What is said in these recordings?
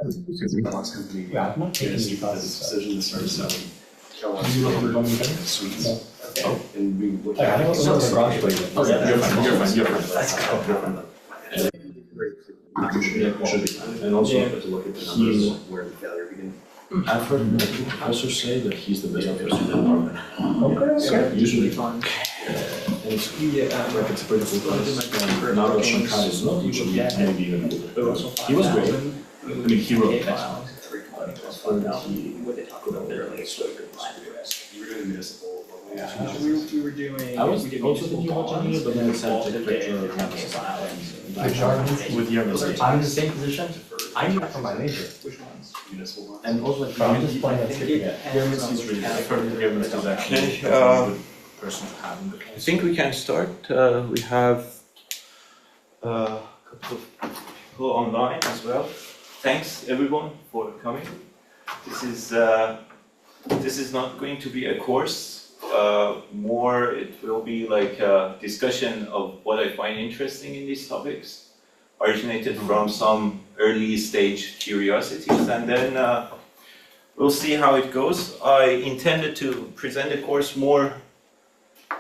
Box company. Yeah, I'm not taking Yes, any the classes. decision to start selling Do you look at the sweets. Okay. And we looked I at don't know the garage, but Oh, yeah, you're fine, you're fine, you're fine. Let's go. Should be fine. And also, to look at the numbers where the failure began. I've heard multiple professors say that he's the best professor in the department. Okay. Usually, and it's like it's a pretty cool class. And now that Shankar is not usually maybe even good. He was great. I mean, he wrote files. You were doing municipal. We were doing. I was also thinking about engineer, but then it said architecture or campus. With your mistake. I'm in the same position. I knew that from my major. Which ones? Municipal one. And also like, I'm just playing that skipping it. Pyramids is really, I've heard pyramids is actually Okay, a good person to have in the class. I think we can start. We have a couple of people online as well. Thanks everyone for coming. This is not going to be a course. More it will be like a discussion of what I find interesting in these topics, originated from some early stage curiosities, and then we'll see how it goes. I intended to present the course more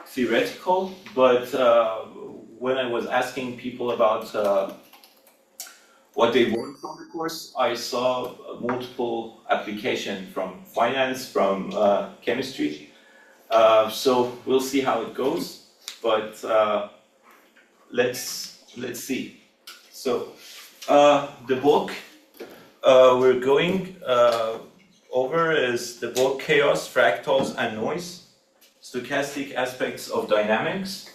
theoretical, but when I was asking people about what they want from the course, I saw multiple applications from finance, from chemistry. So we'll see how it goes, but let's see. So the book we're going over is the book Chaos, Fractals and Noise, Stochastic Aspects of Dynamics.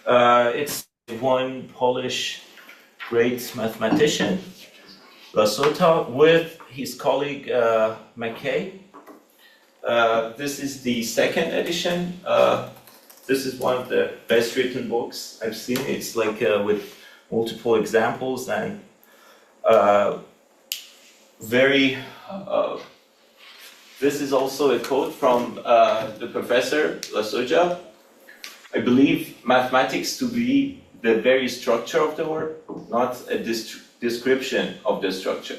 It's one Polish great mathematician, Lasota, with his colleague McKay. This is the second edition. This is one of the best written books I've seen. It's like with multiple examples and very. This is also a quote from the professor Lasoja. I believe mathematics to be the very structure of the word, not a description of the structure,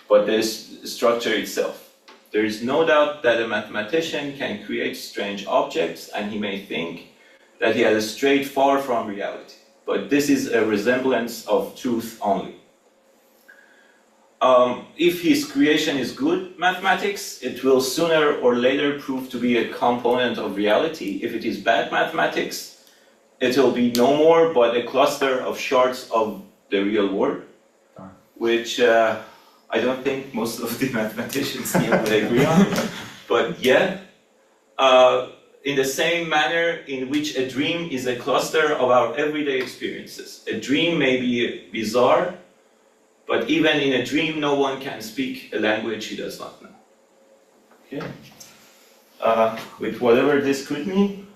but the structure itself. There is no doubt that a mathematician can create strange objects, and he may think that he has strayed far from reality. But this is a resemblance of truth only. If his creation is good mathematics, it will sooner or later prove to be a component of reality. If it is bad mathematics, it will be no more but a cluster of shards of the real world, which I don't think most of the mathematicians here would agree on. But yeah, in the same manner in which a dream is a cluster of our everyday experiences. A dream may be bizarre, but even in a dream, no one can speak a language he does not know. Okay. With whatever this could mean,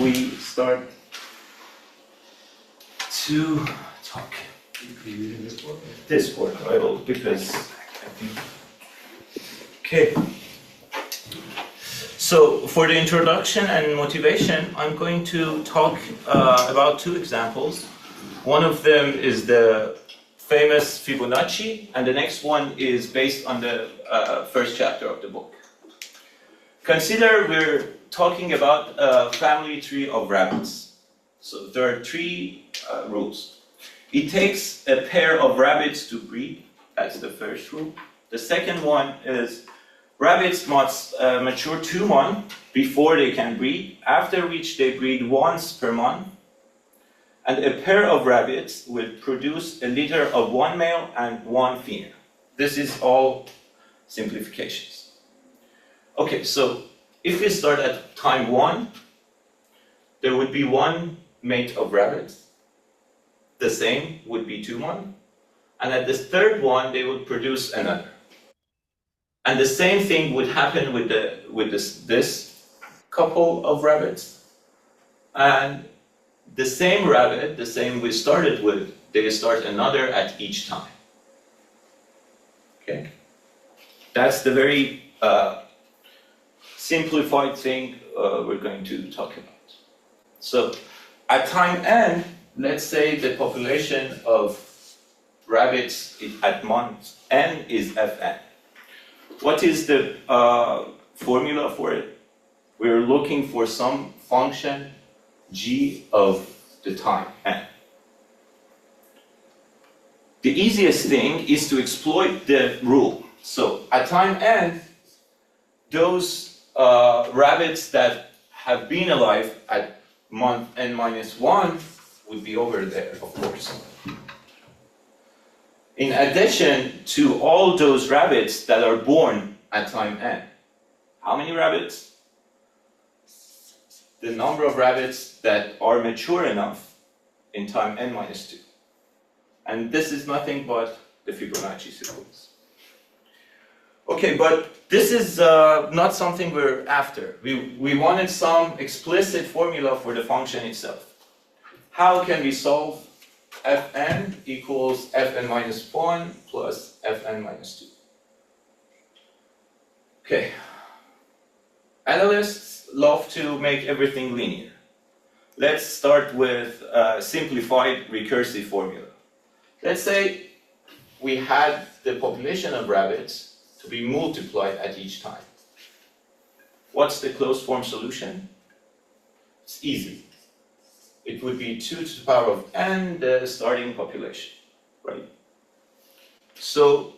we start to talk. This board, I will, because I think. Okay. So for the introduction and motivation, I'm going to talk about two examples. One of them is the famous Fibonacci, and the next one is based on the first chapter of the book. Consider we're talking about a family tree of rabbits. So there are three rules. It takes a pair of rabbits to breed. That's the first rule. The second one is rabbits must mature 2 months before they can breed, after which they breed once per month. And a pair of rabbits will produce a litter of 1 male and 1 female. This is all simplifications. Okay, so if we start at time 1, there would be 1 mate of rabbits. The same would be 2 months. And at the third one, they would produce another. And the same thing would happen with this couple of rabbits. And the same rabbit, the same we started with, they start another at each time. Okay? That's the very simplified thing we're going to talk about. So at time n, let's say the population of rabbits at month n is Fn. What is the formula for it? We're looking for some function g of the time n. The easiest thing is to exploit the rule. So at time n, those rabbits that have been alive at month n minus 1 would be over there, of course. In addition to all those rabbits that are born at time n. How many rabbits? The number of rabbits that are mature enough in time n minus 2. And this is nothing but the Fibonacci sequence. Okay, but this is not something we're after. We wanted some explicit formula for the function itself. How can we solve Fn equals Fn minus 1 plus Fn minus 2? Okay. Analysts love to make everything linear. Let's start with a simplified recursive formula. Let's say we had the population of rabbits to be multiplied at each time. What's the closed form solution? It's easy. It would be 2 to the power of n, the starting population, right? So,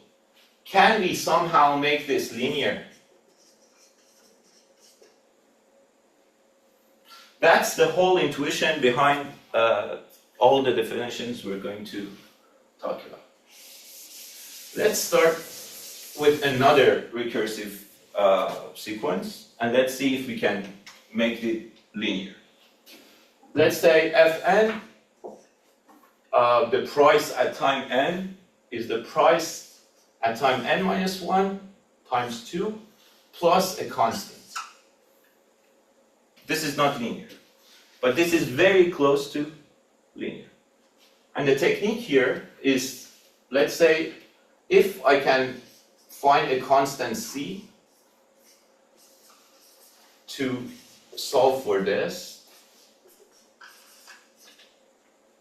can we somehow make this linear? That's the whole intuition behind all the definitions we're going to talk about. Let's start with another recursive sequence, and let's see if we can make it linear. Let's say Fn, the price at time n, is the price at time n minus 1 times 2 plus a constant. This is not linear, but this is very close to linear. And the technique here is, let's say, if I can find a constant c to solve for this,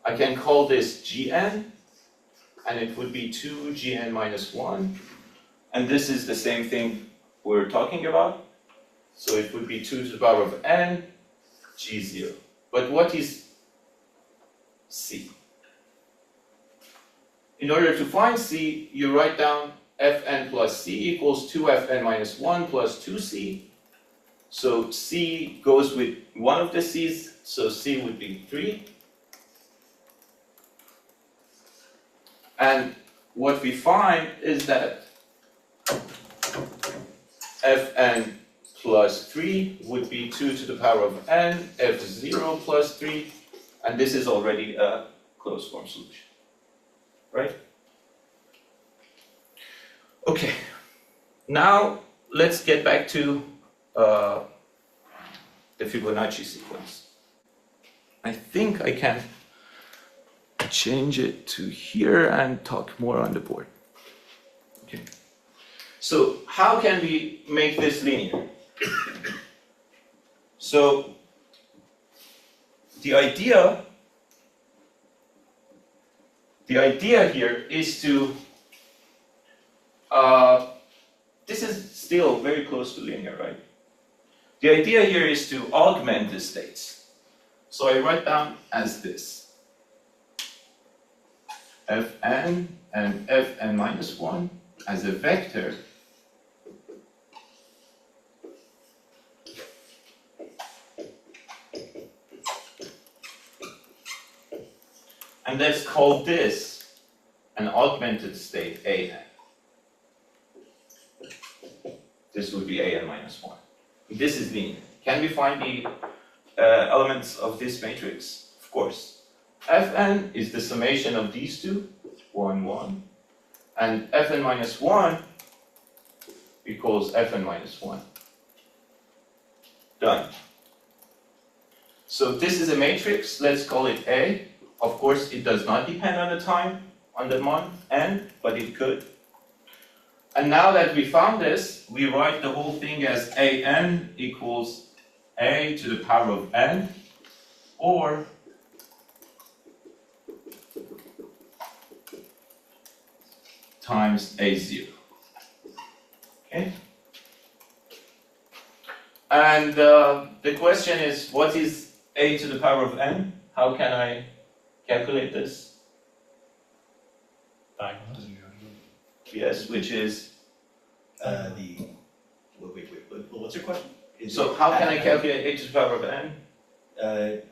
I can call this Gn, and it would be 2 Gn minus 1, and this is the same thing we're talking about, so it would be 2 to the power of n, G0. But what is c? In order to find c, you write down Fn plus c equals 2Fn minus 1 plus 2c. So c goes with one of the c's, so c would be 3. And what we find is that Fn plus 3 would be 2 to the power of n, F0 plus 3, and this is already a closed form solution, right? Okay, now let's get back to the Fibonacci sequence. I think I can change it to here and talk more on the board. Okay. So how can we make this linear? So the idea here is to this is still very close to linear, right? The idea here is to augment the states. So I write down as this. Fn and Fn minus 1 as a vector and let's call this an augmented state An. This would be An minus 1. This is linear. Can we find the elements of this matrix? Of course. Fn is the summation of these two, 1, 1, and Fn minus 1 equals Fn minus 1. Done. So this is a matrix, let's call it A. Of course, it does not depend on the time, on the month n, but it could. And now that we found this, we write the whole thing as An equals A to the power of n, or times A0. Okay? And the question is, what is a to the power of n? How can I calculate this? Yes, which is, What's your question? so how can I calculate a to the power of n?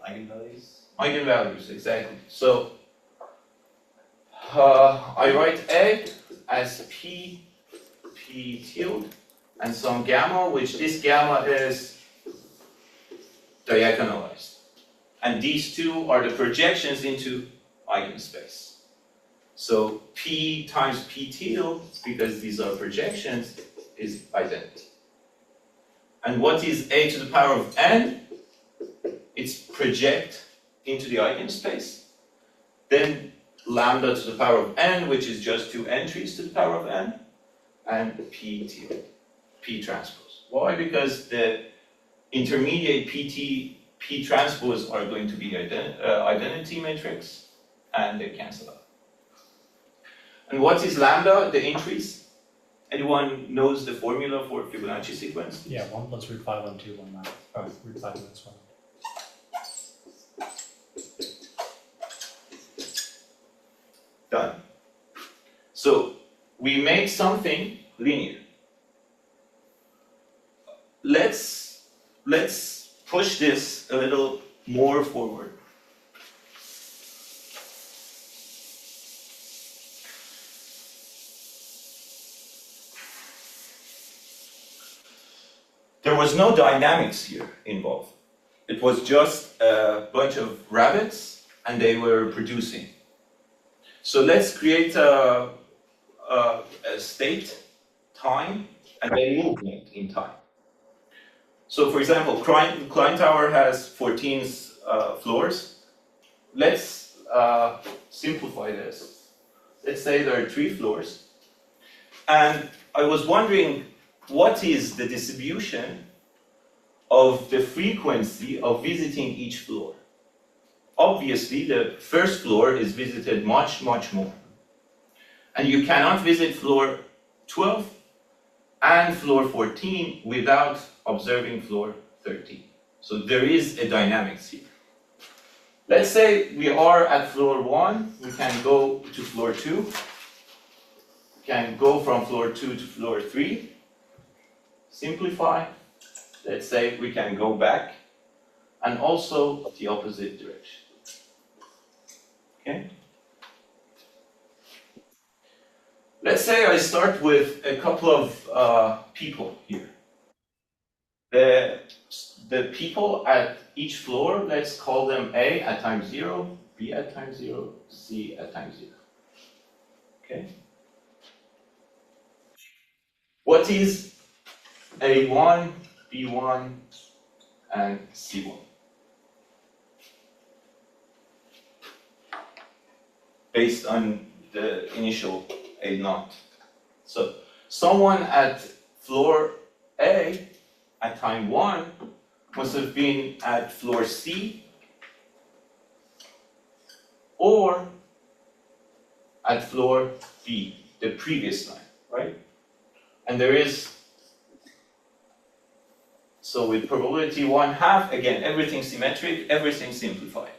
Eigenvalues? Eigenvalues, exactly. So I write a as p tilde, and some gamma, which this gamma is diagonalized. And these two are the projections into eigenspace. So p times p tilde, because these are projections, is identity. And what is a to the power of n? It's project into the eigenspace. Then lambda to the power of n, which is just two entries to the power of n, and p tilde, p transpose. Why? Because the intermediate p transpose are going to be identity matrix, and they cancel out. And what is lambda? The entries. Anyone knows the formula for Fibonacci sequence? Yeah, 1 plus root 5 on 2, 1 minus, root 5 minus 1. Done. So we make something linear. Let's push this a little more forward. There was no dynamics here involved. It was just a bunch of rabbits, and they were producing. So let's create a state, time, and then movement in time. So for example, Klein Tower has 14 floors. Let's simplify this. Let's say there are 3 floors. And I was wondering, what is the distribution of the frequency of visiting each floor? Obviously, the first floor is visited much, much more. And you cannot visit floor 12 and floor 14 without observing floor 13. So there is a dynamics here. Let's say we are at floor 1, we can go to floor 2, we can go from floor 2 to floor 3, simplify, let's say we can go back, and also the opposite direction. Okay? Let's say I start with a couple of people here. The people at each floor, let's call them A at time 0, B at time 0, C at time 0. Okay? What is A1, B1, and C1? Based on the initial A0. So someone at floor A at time 1 must have been at floor C or at floor B, the previous line, right? And there is, so with probability 1/2, again, everything symmetric, everything simplified.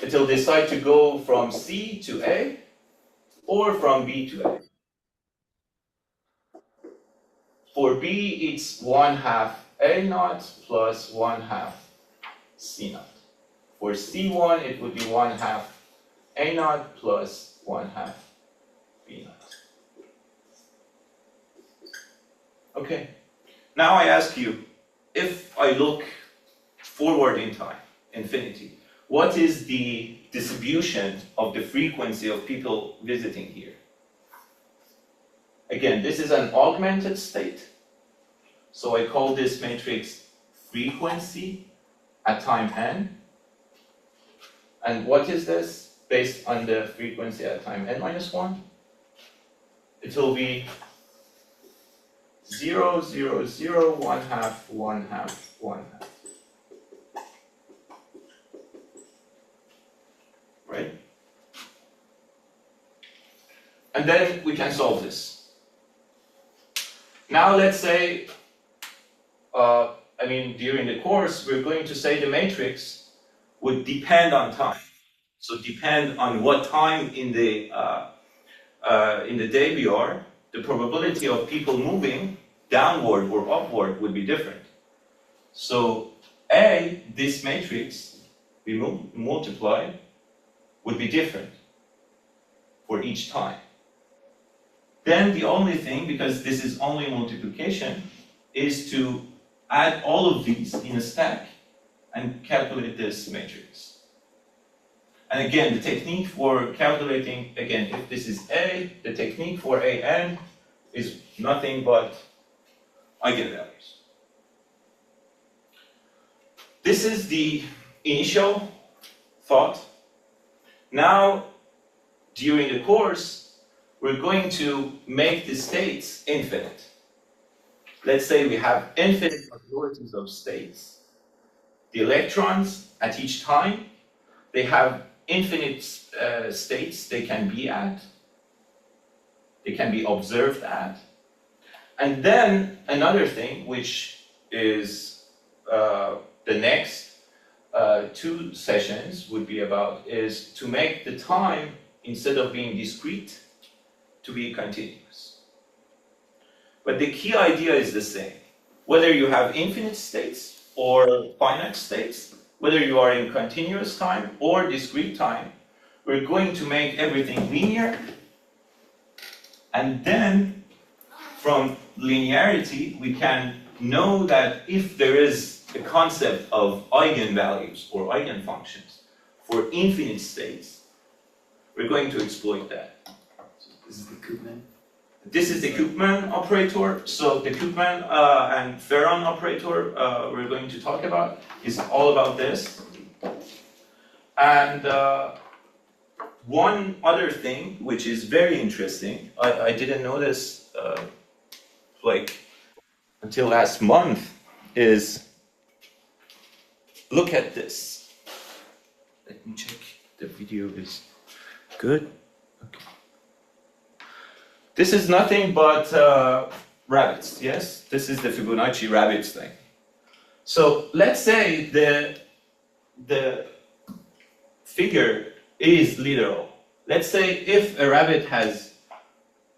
It'll decide to go from C to A or from B to A. For B, it's 1/2 A0 plus 1/2 C0. For C1, it would be 1/2 A0 plus 1/2 B0. Okay, now I ask you, if I look forward in time, infinity, what is the distribution of the frequency of people visiting here? Again, this is an augmented state. So I call this matrix frequency at time n. And what is this based on the frequency at time n minus 1? It will be 0, 0, 0, 1/2, 1/2, 1/2. Right? And And then we can solve this. Now let's say, during the course, we're going to say the matrix would depend on time. So depend on what time in the day we are, the probability of people moving downward or upward would be different. So A, this matrix we multiply would be different for each time. Then the only thing, because this is only multiplication, is to add all of these in a stack and calculate this matrix. And again, the technique for calculating, again, if this is A, the technique for AN is nothing but eigenvalues. This is the initial thought. Now, during the course, we're going to make the states infinite. Let's say we have infinite possibilities of states. The electrons at each time, they have infinite states they can be at, they can be observed at. And then another thing, which is the next 2 sessions would be about, is to make the time, instead of being discrete, to be continuous. But the key idea is the same. Whether you have infinite states or finite states, whether you are in continuous time or discrete time, we're going to make everything linear. And then, from linearity, we can know that if there is a concept of eigenvalues or eigenfunctions for infinite states, we're going to exploit that. This is the Koopman. This is the Koopman operator. So the Koopman and Ferron operator we're going to talk about is all about this. And one other thing which is very interesting, I didn't know this until last month, is look at this. Let me check the video is good. Okay. This is nothing but rabbits, yes? This is the Fibonacci rabbits thing. So let's say the figure is literal. Let's say if a rabbit has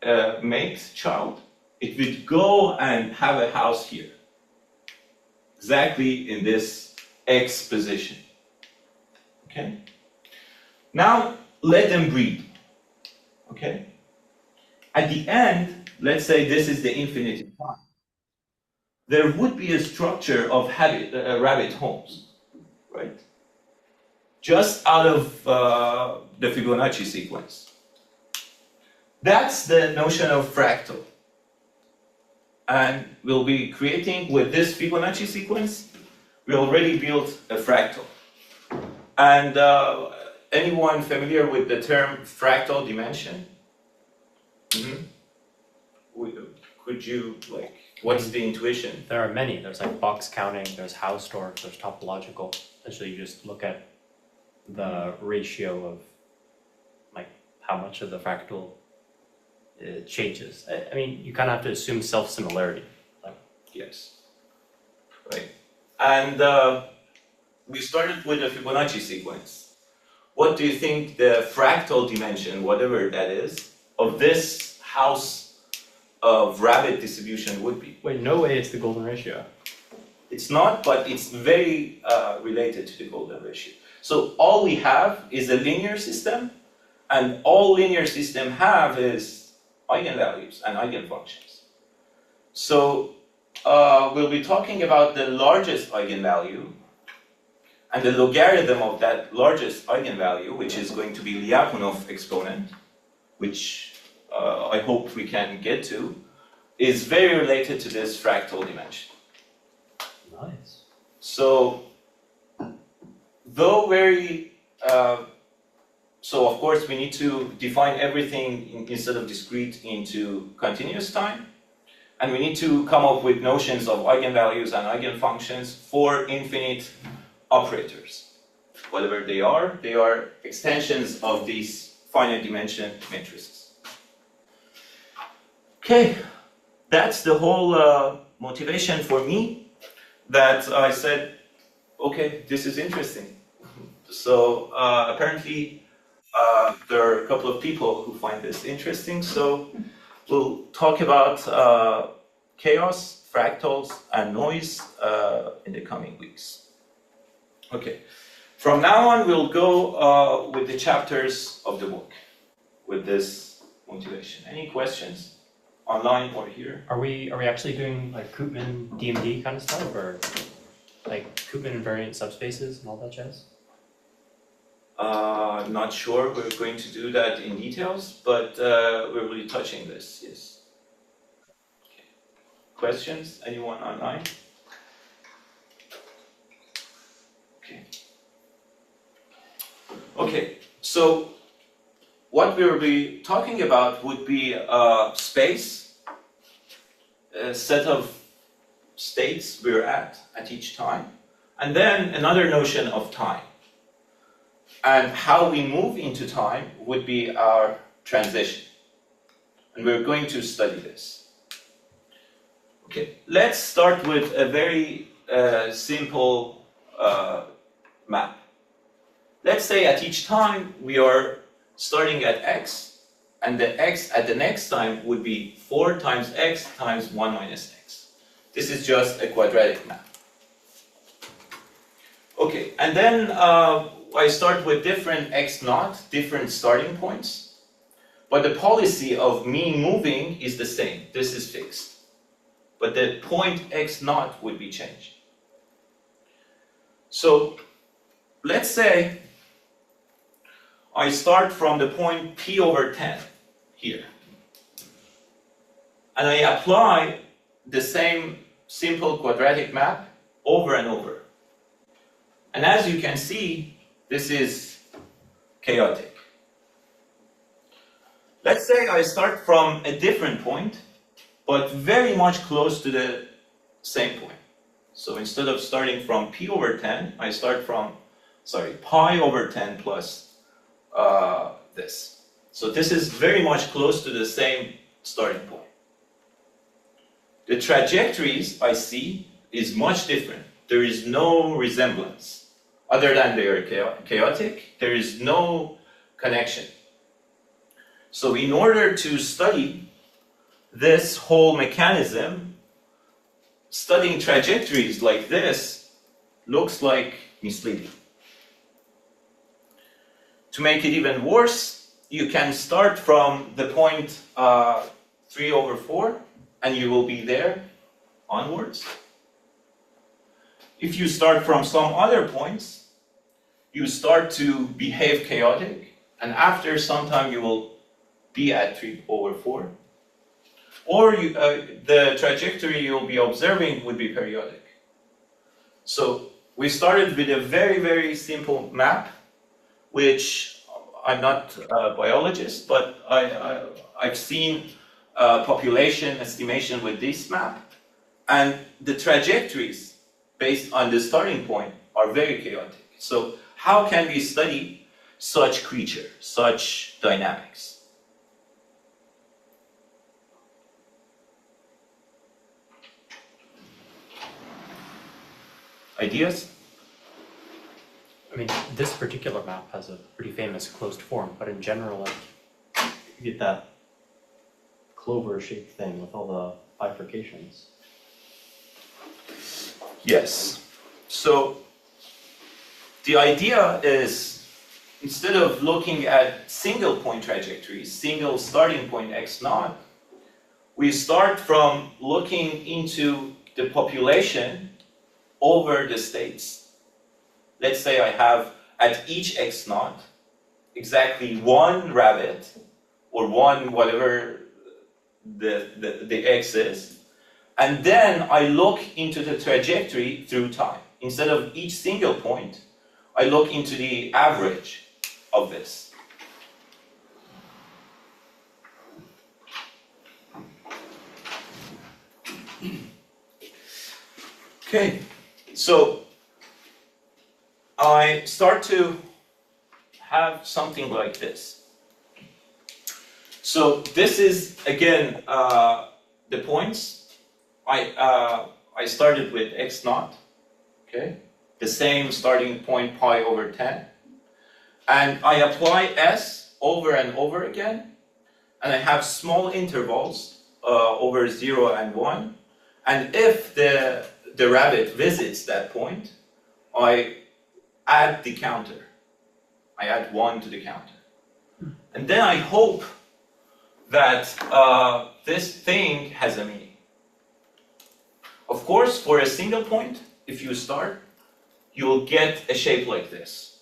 a mate child, it would go and have a house here, exactly in this X position. Okay? Now let them breed. Okay? At the end, let's say this is the infinity time. There would be a structure of rabbit homes, right? Just out of the Fibonacci sequence. That's the notion of fractal. And we'll be creating, with this Fibonacci sequence, we already built a fractal. And anyone familiar with the term fractal dimension? Could you, what's the intuition? There are many. There's like box counting, there's Hausdorff, there's topological. Essentially, you just look at the ratio of how much of the fractal changes. I mean, you kind of have to assume self-similarity. Yes. Right. And we started with a Fibonacci sequence. What do you think the fractal dimension, whatever that is, of this house of rabbit distribution would be? Wait, no way it's the golden ratio. It's not, but it's very related to the golden ratio. So all we have is a linear system, and all linear system have is eigenvalues and eigenfunctions. So we'll be talking about the largest eigenvalue and the logarithm of that largest eigenvalue, which is going to be Lyapunov exponent, which I hope we can get to, is very related to this fractal dimension. Nice. So, though very, so of course we need to define everything instead of discrete into continuous time, and we need to come up with notions of eigenvalues and eigenfunctions for infinite operators. Whatever they are extensions of these finite dimension matrices. Okay, that's the whole motivation for me, that I said, okay, this is interesting. So apparently there are a couple of people who find this interesting, so we'll talk about chaos, fractals, and noise in the coming weeks. Okay, from now on we'll go with the chapters of the book with this motivation. Any questions? Online or here? Are we actually doing like Koopman DMD kind of stuff, or like Koopman invariant subspaces and all that jazz? Not sure we're going to do that in details, but we're really touching this, yes. Okay. Questions? Anyone online? Okay. Okay, so what we'll be talking about would be space, a set of states we're at each time, and then another notion of time. And how we move into time would be our transition. And we're going to study this. Okay, let's start with a very simple map. Let's say at each time we are starting at x, and the x at the next time would be 4 times x times 1 minus x. This is just a quadratic map. Okay, and then I start with different x naught, different starting points, but the policy of me moving is the same. This is fixed, but the point x naught would be changed. So let's say I start from the point p over 10 here, and I apply the same simple quadratic map over and over. And as you can see, this is chaotic. Let's say I start from a different point, but very much close to the same point. So instead of starting from p over 10, I start from, pi over 10 plus this. So this is very much close to the same starting point. The trajectories I see is much different. There is no resemblance. Other than they are chaotic, there is no connection. So in order to study this whole mechanism, studying trajectories like this looks like misleading. To make it even worse, you can start from the point 3 over 4, and you will be there onwards. If you start from some other points, you start to behave chaotic, and after some time you will be at 3 over 4. Or the trajectory you'll be observing would be periodic. So we started with a very, very simple map, which I'm not a biologist, but I've seen population estimation with this map, and the trajectories based on the starting point are very chaotic. So how can we study such creature, such dynamics? Ideas? I mean, this particular map has a pretty famous closed form, but in general, like, you get that clover-shaped thing with all the bifurcations. Yes. So the idea is, instead of looking at single point trajectories, single starting point x naught, we start from looking into the population over the states. Let's say I have at each x naught exactly one rabbit, or one whatever the x is, and then I look into the trajectory through time. Instead of each single point, I look into the average of this. Okay, so I start to have something like this. So this is again the points. I started with x naught, okay? The same starting point pi over 10. And I apply s over and over again. And I have small intervals over 0 and 1. And if the rabbit visits that point, I add the counter. I add 1 to the counter. And then I hope that this thing has a meaning. Of course, for a single point, if you start, you will get a shape like this.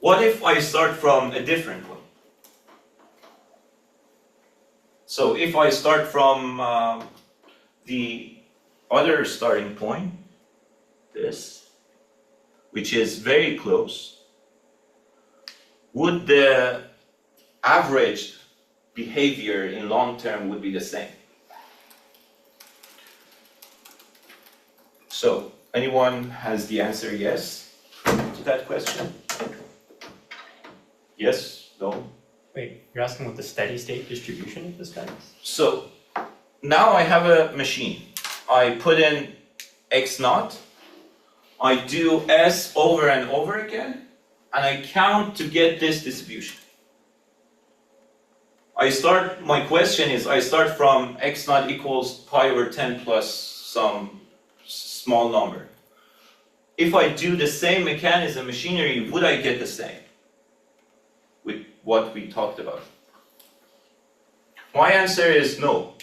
What if I start from a different one? So if I start from the other starting point, this, which is very close, would the average behavior in long term would be the same? So, anyone has the answer yes to that question? Yes? No? Wait, you're asking what the steady state distribution of this guy is? So, now I have a machine. I put in x naught, I do s over and over again, and I count to get this distribution. My question is, I start from x naught equals pi over 10 plus some small number. If I do the same mechanism, machinery, would I get the same with what we talked about? My answer is no.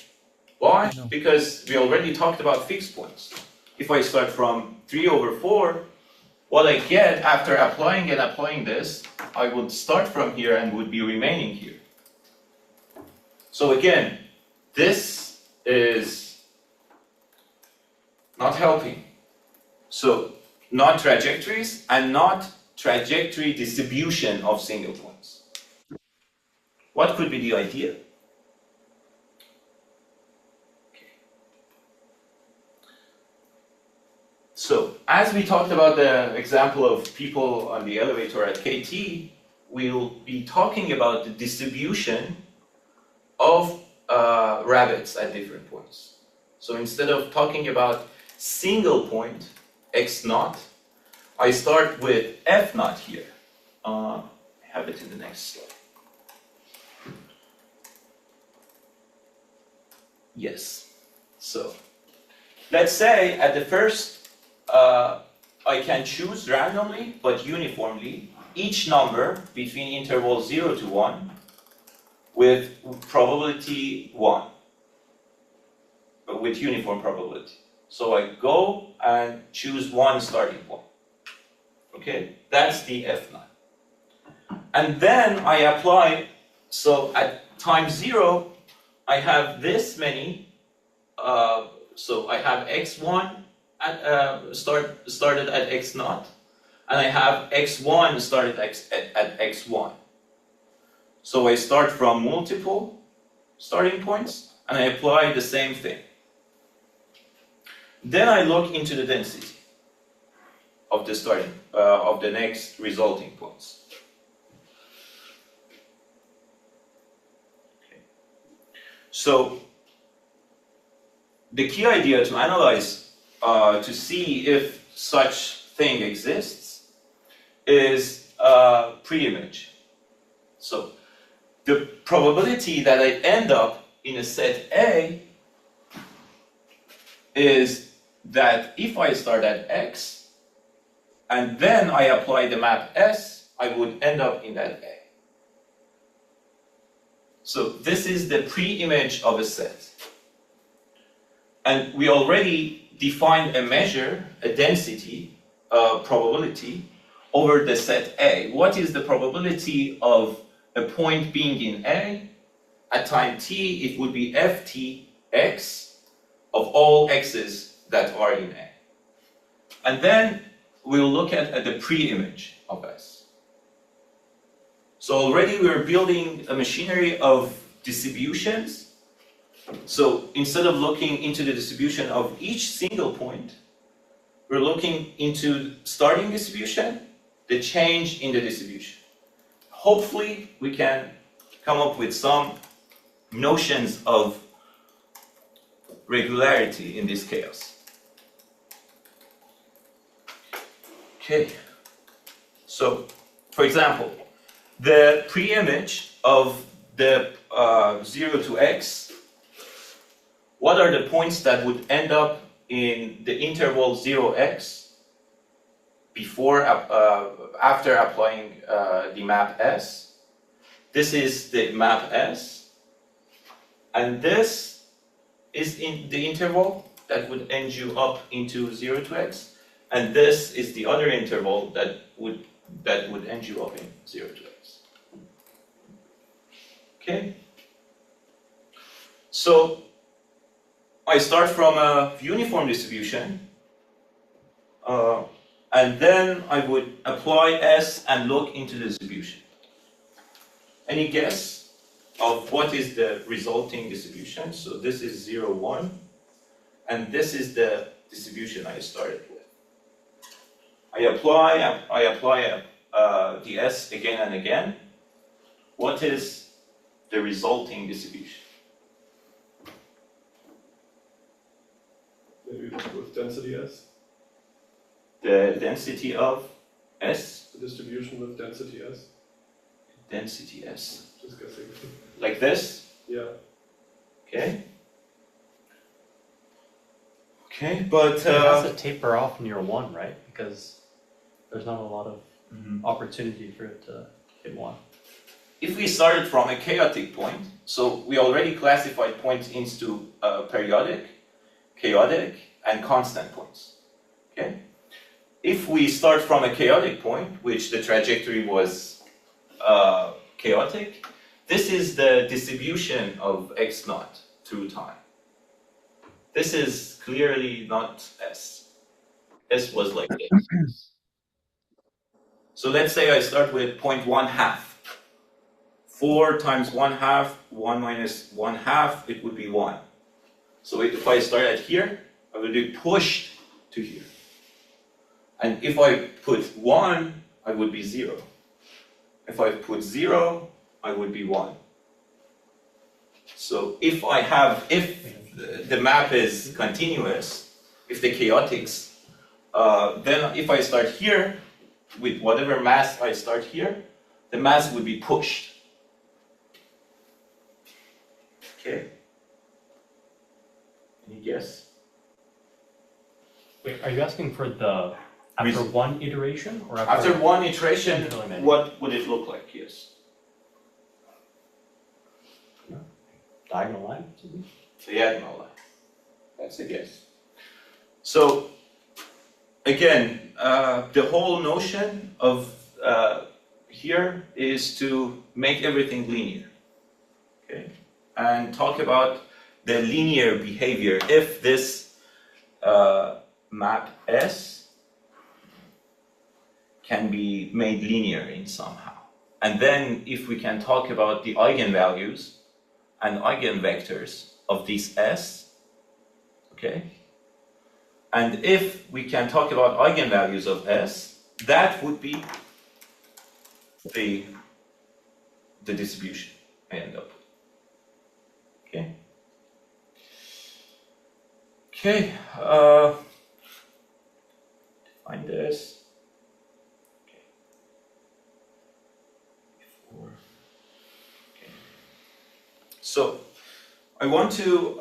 Why? No. Because we already talked about fixed points. If I start from 3 over 4, what I get after applying and applying this, I would start from here and would be remaining here. So again, this is not helping. So not trajectories and not trajectory distribution of single points. What could be the idea? So, as we talked about the example of people on the elevator at KT, we'll be talking about the distribution of rabbits at different points. So instead of talking about single point, x naught, I start with f naught here. I have it in the next slide. Yes. So, let's say at the first, I can choose randomly but uniformly each number between interval 0 to 1 with probability 1, with uniform probability. So I go and choose one starting point. Okay, that's the f naught. And then I apply, so at time 0, I have this many, so I have x1 started at x naught, and I have x1 started at x1. So I start from multiple starting points, and I apply the same thing. Then I look into the density of the starting of the next resulting points. Okay. So the key idea to analyze to see if such thing exists is pre-image. So the probability that I end up in a set A is that if I start at X and then I apply the map S, I would end up in that A. So this is the pre-image of a set. And we already defined a measure, a density, probability over the set A. What is the probability of a point being in A? At time t, it would be ftx of all x's that are in A. And then we'll look at the pre-image of S. So already we're building a machinery of distributions. So instead of looking into the distribution of each single point, we're looking into starting distribution, the change in the distribution. Hopefully we can come up with some notions of regularity in this chaos. Okay, so for example, the pre-image of the 0 to x, what are the points that would end up in the interval 0x before, after applying the map S? This is the map S, and this is in the interval that would end you up into 0 to x, and this is the other interval that would end you up in 0 to x. Okay? So I start from a uniform distribution, and then I would apply S and look into the distribution. Any guess of what is the resulting distribution? So this is 0, 1, and this is the distribution I started with. I apply the S again and again. What is the resulting distribution? Maybe with density S? The density of S? The distribution with density S? Density S. Just guessing. Like this? Yeah. Okay. Okay, but It has to taper off near 1, right? Because there's not a lot of opportunity for it to hit 1. if we started from a chaotic point, so we already classified points into periodic, chaotic, and constant points. Okay? If we start from a chaotic point, which the trajectory was chaotic, this is the distribution of x naught through time. This is clearly not S. S was like this. So let's say I start with 0.1/2. 4 times 1/2, 1 minus 1/2, it would be 1. So if I start at here, I will be pushed to here. And if I put 1, I would be 0. If I put 0, I would be 1. So if the map is continuous, if the chaotics, then if I start here, with whatever mass I start here, the mass would be pushed. Okay. Any guess? Wait, are you asking for the after one iteration or After one iteration, Really many. what would it look like? Yes. diagonal line? Diagonal line. That's a guess. So again, the whole notion of here is to make everything linear. Okay, and talk about the linear behavior if this map S can be made linear in somehow. And then if we can talk about the eigenvalues and eigenvectors of this S, okay? And if we can talk about eigenvalues of S, that would be the distribution I end up with. Okay? Okay, define this. Okay. Before. Okay. So I want to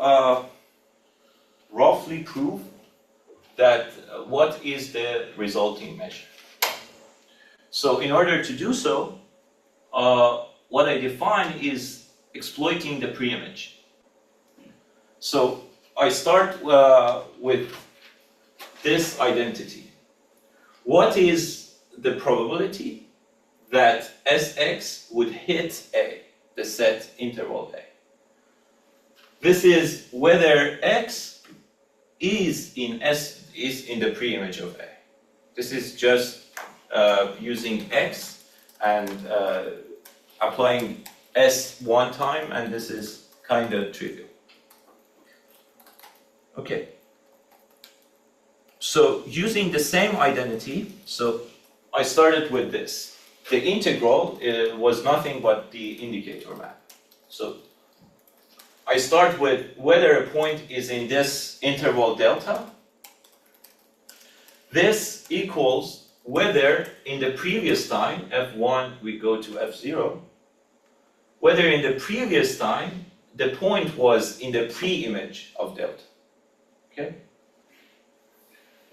roughly prove that what is the resulting measure. So in order to do so, what I define is exploiting the preimage. So I start with this identity. What is the probability that Sx would hit A, the set interval A? This is whether x is in the preimage of A. This is just using x and applying S one time, and this is kind of trivial. Okay. So using the same identity, so I started with this. the integral was nothing but the indicator map. So I start with whether a point is in this interval delta. This equals whether in the previous time, f1, we go to f0, whether in the previous time the point was in the pre-image of delta. Okay?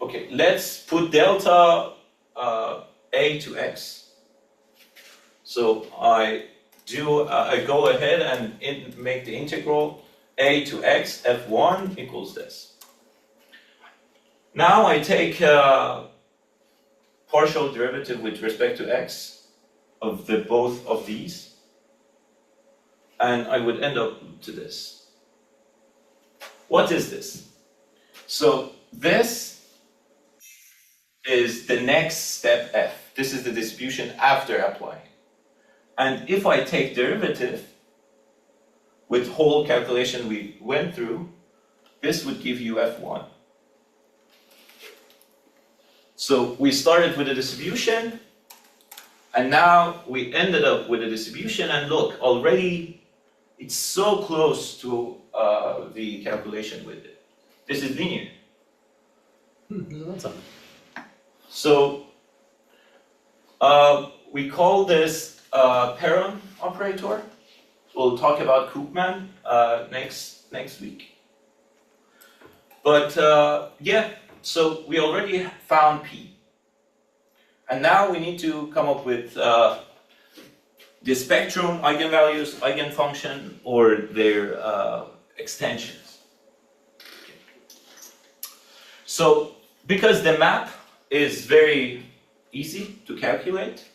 Okay, let's put delta a to x. So I go ahead and make the integral a to x f1 equals this. Now I take partial derivative with respect to x of the both of these, and I would end up to this. What is this? So this is the next step f. This is the distribution after applying. And if I take derivative with whole calculation we went through, this would give you f1. So we started with a distribution, and now we ended up with a distribution, and look, already it's so close to the calculation with it. This is linear. That's something. So we call this Perron operator. We'll talk about Koopman next week. But yeah, so we already found P. And now we need to come up with the spectrum, eigenvalues, eigenfunction, or their extensions. So because the map is very easy to calculate,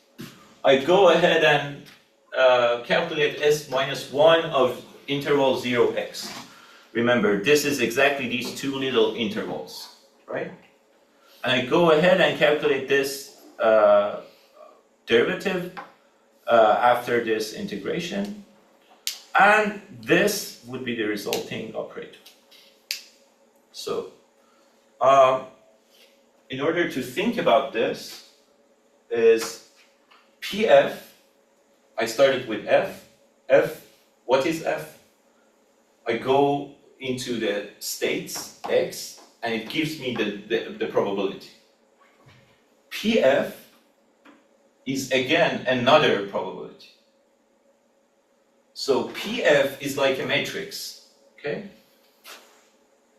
I go ahead and calculate s minus 1 of interval 0x. Remember, this is exactly these two little intervals, right? And I go ahead and calculate this derivative after this integration, and this would be the resulting operator. So, in order to think about this, is Pf, I started with f. F, what is f? I go into the states x, and it gives me the probability. Pf is again another probability. So Pf is like a matrix, okay?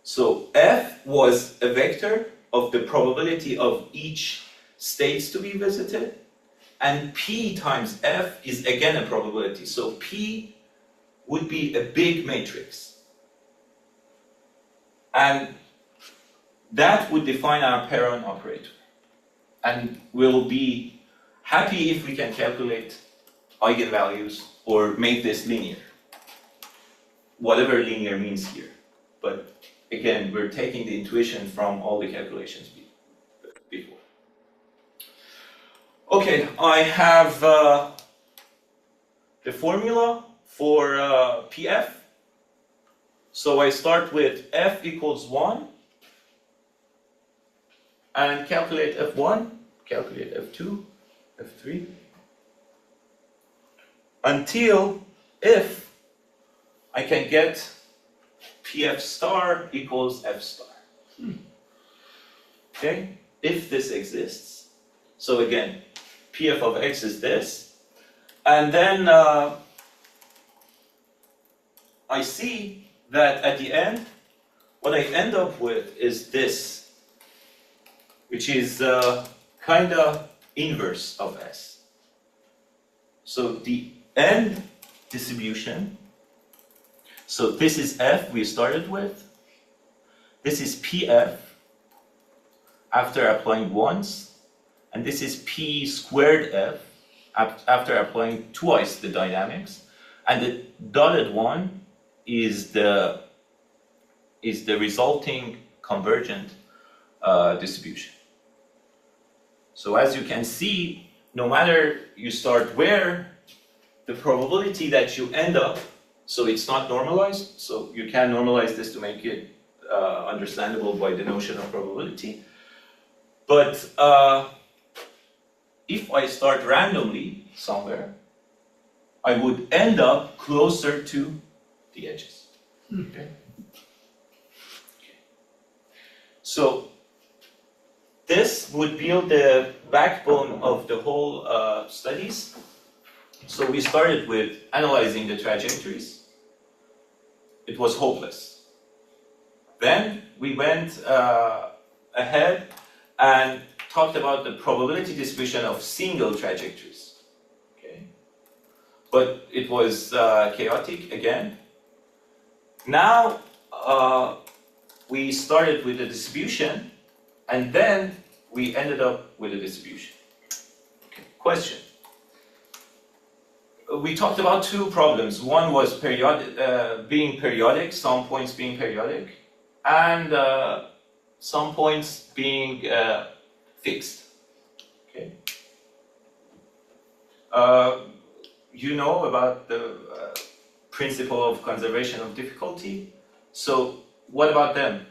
So f was a vector of the probability of each states to be visited, and p times f is again a probability. So p would be a big matrix, and that would define our Perron operator. And we'll be happy if we can calculate eigenvalues or make this linear, whatever linear means here. But again, we're taking the intuition from all the calculations before. Okay, I have the formula for Pf. So I start with f equals 1 and calculate f1, calculate f2, f3, until if I can get Pf star equals f star. Okay, if this exists. So again, Pf of x is this, and then I see that at the end, what I end up with is this, which is kind of inverse of S. So the end distribution, so this is F we started with, this is PF after applying once, and this is P squared F after applying twice the dynamics, and the dotted one is the resulting convergent distribution. So as you can see, no matter you start where, the probability that you end up, so it's not normalized, so you can normalize this to make it understandable by the notion of probability, but if I start randomly somewhere, I would end up closer to the edges. Okay. So this would build the backbone of the whole studies. So we started with analyzing the trajectories. It was hopeless. Then we went ahead and talked about the probability distribution of single trajectories. Okay. But it was chaotic again. Now we started with the distribution, and then we ended up with a distribution. Okay. Question. We talked about two problems. One was being periodic, some points being periodic, and some points being fixed. Okay. You know about the principle of conservation of difficulty. So what about them?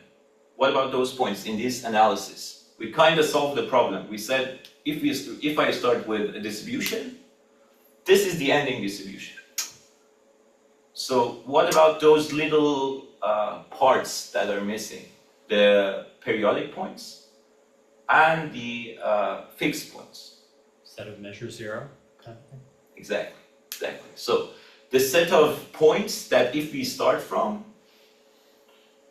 What about those points in this analysis? We kind of solved the problem. We said if I start with a distribution, this is the ending distribution. So what about those little parts that are missing? The periodic points and the fixed points. Set of measure zero kind of thing. Exactly. So the set of points that if we start from,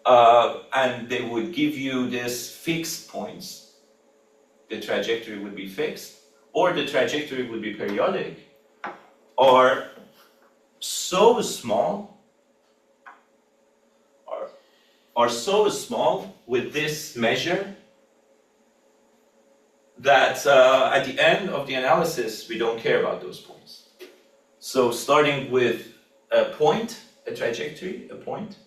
and they would give you this fixed points, the trajectory would be fixed, or the trajectory would be periodic, are so small, are so small with this measure that at the end of the analysis we don't care about those points. So starting with a point, a trajectory, a point,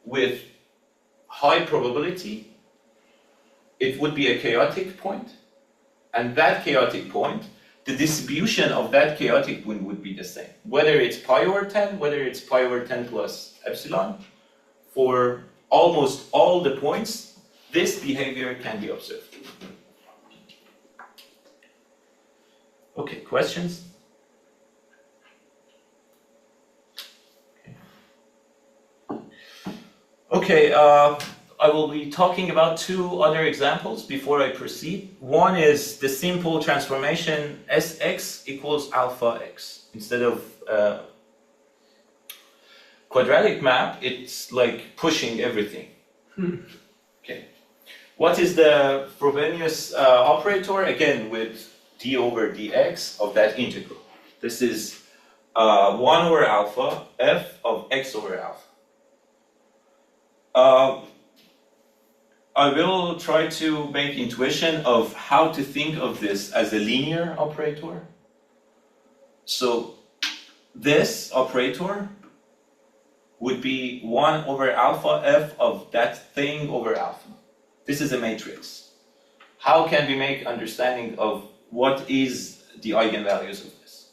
with high probability, it would be a chaotic point, and that chaotic point, the distribution of that chaotic point would be the same. Whether it's pi over 10, whether it's pi over 10 plus epsilon, for almost all the points, this behavior can be observed. Okay, questions? Okay, I will be talking about two other examples before I proceed. One is the simple transformation Sx equals alpha x. Instead of quadratic map, it's like pushing everything. Okay. What is the Frobenius operator? Again, with d over dx of that integral. This is 1 over alpha f of x over alpha. I will try to make intuition of how to think of this as a linear operator. So this operator would be 1 over alpha f of that thing over alpha. This is a matrix. How can we make understanding of what is the eigenvalues of this?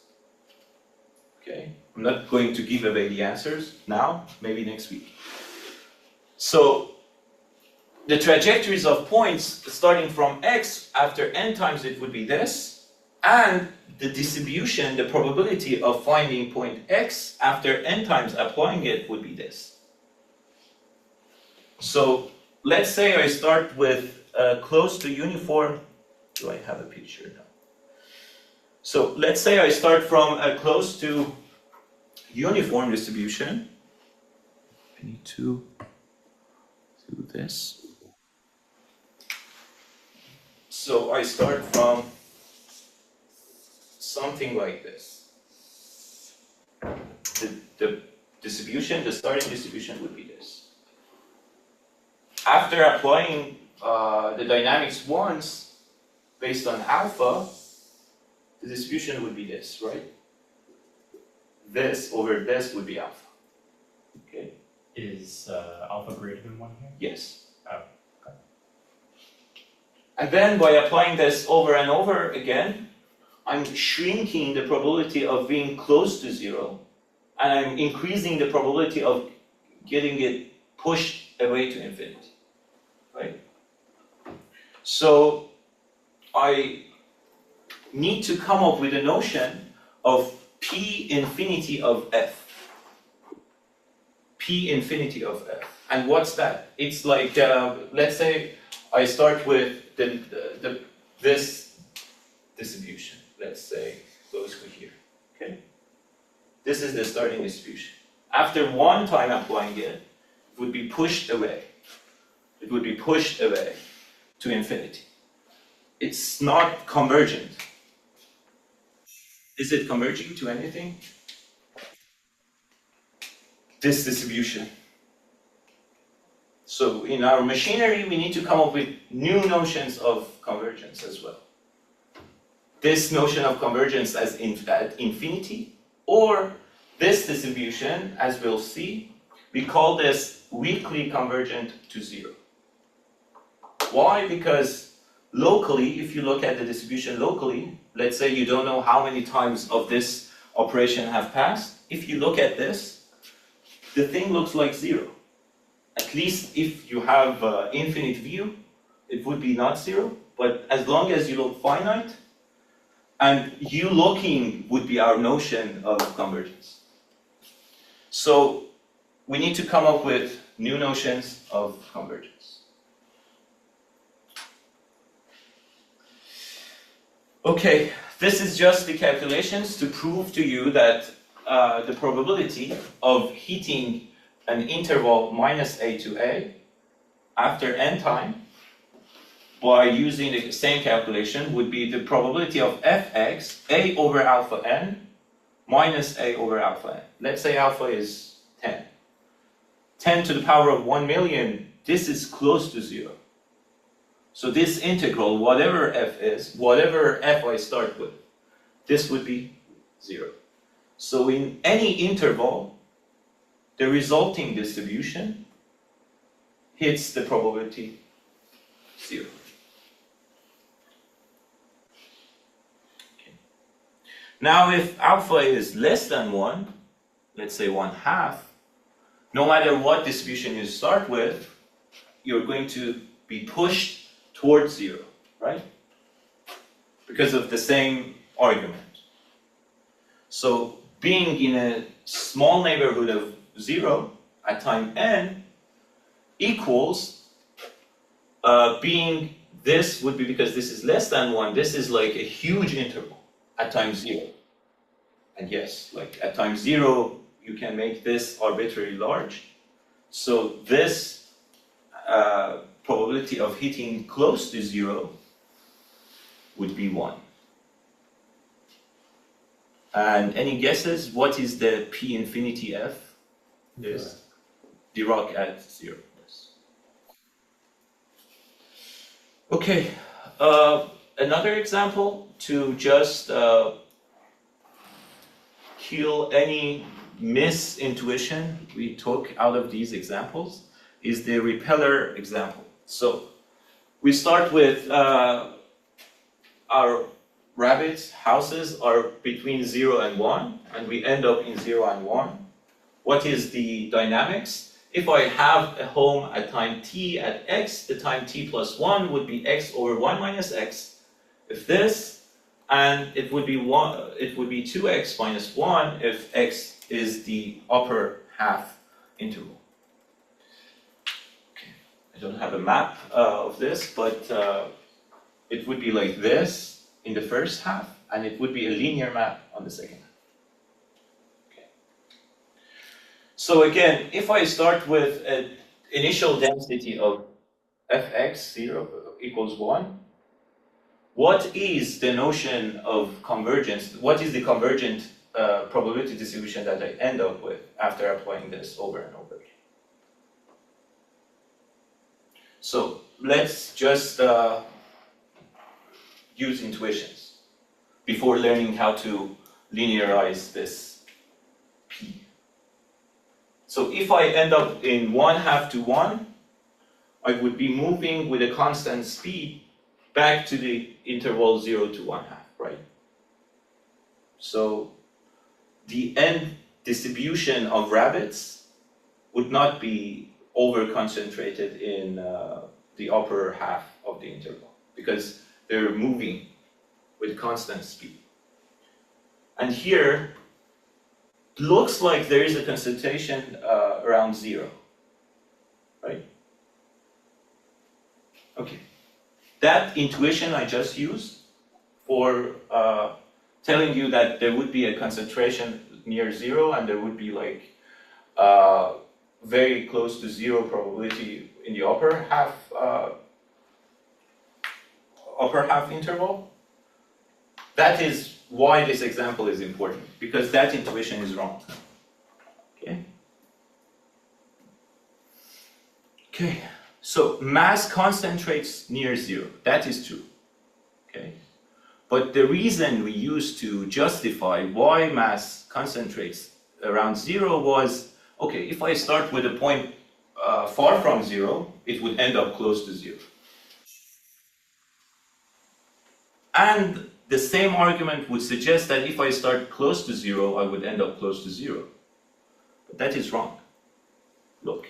Okay, I'm not going to give away the answers now, maybe next week. So the trajectories of points starting from x, after n times it would be this, and the distribution, the probability of finding point x after n times applying it would be this. So let's say I start with close to uniform. Do I have a picture now? So let's say I start from a close to uniform distribution. I need to do this. So I start from something like this. The distribution, the starting distribution would be this. After applying the dynamics once, based on alpha, the distribution would be this, right? This over this would be alpha. Okay? Is alpha greater than 1 here? Yes. Oh, okay. And then by applying this over and over again, I'm shrinking the probability of being close to 0, and I'm increasing the probability of getting it pushed away to infinity, right? So I need to come up with a notion of P infinity of f. P infinity of f. And what's that? It's like, let's say I start with this distribution. Let's say goes to here. Okay? This is the starting distribution. After one time applying it, it would be pushed away. It would be pushed away to infinity. It's not convergent. Is it converging to anything? This distribution. So in our machinery, we need to come up with new notions of convergence as well. This notion of convergence as at infinity, or this distribution, as we'll see, we call this weakly convergent to zero. Why? Because locally, if you look at the distribution locally, let's say you don't know how many times of this operation have passed. If you look at this, the thing looks like zero. At least if you have infinite view, it would be not zero. But as long as you look finite, and you looking would be our notion of convergence. So we need to come up with new notions of convergence. Okay, this is just the calculations to prove to you that the probability of heating an interval minus a to a after n time by using the same calculation would be the probability of fx a over alpha n minus a over alpha n. Let's say alpha is 10. 10 to the power of 1 million, this is close to 0. So this integral, whatever f is, whatever f I start with, this would be 0. So in any interval, the resulting distribution hits the probability 0. Okay. Now if alpha is less than 1, let's say 1/2, no matter what distribution you start with, you're going to be pushed towards 0, right? Because of the same argument. So being in a small neighborhood of 0 at time n equals being this would be, because this is less than 1, this is like a huge interval at time 0. And yes, like at time 0, you can make this arbitrarily large. So this probability of hitting close to 0 would be 1. And any guesses? What is the P infinity f? Is Dirac at 0. Okay, another example to just kill any misintuition we took out of these examples is the repeller example. So we start with our rabbits' houses are between 0 and 1, and we end up in 0 and 1. What is the dynamics? If I have a home at time t at x, the time t plus 1 would be x over 1 minus x. If this, and it would be 2x minus 1 if x is the upper half interval. Okay. I don't have a map of this, but it would be like this in the first half, and it would be a linear map on the second half. Okay. So again, if I start with an initial density of fx 0 equals 1, what is the notion of convergence? What is the convergent probability distribution that I end up with after applying this over and over again? So let's just use intuitions before learning how to linearize this P. So if I end up in 1/2 to 1, I would be moving with a constant speed back to the interval 0 to 1/2, right? So the end distribution of rabbits would not be over-concentrated in the upper half of the interval, because They're moving with constant speed. And here, looks like there is a concentration around 0, right? Okay. That intuition I just used for telling you that there would be a concentration near 0 and there would be like very close to 0 probability in the upper half interval. That is why this example is important, because that intuition is wrong. Okay. Okay. So mass concentrates near 0. That is true. Okay. But the reason we used to justify why mass concentrates around 0 was, okay, if I start with a point far from 0, it would end up close to 0. And the same argument would suggest that if I start close to 0, I would end up close to 0. But that is wrong. Look.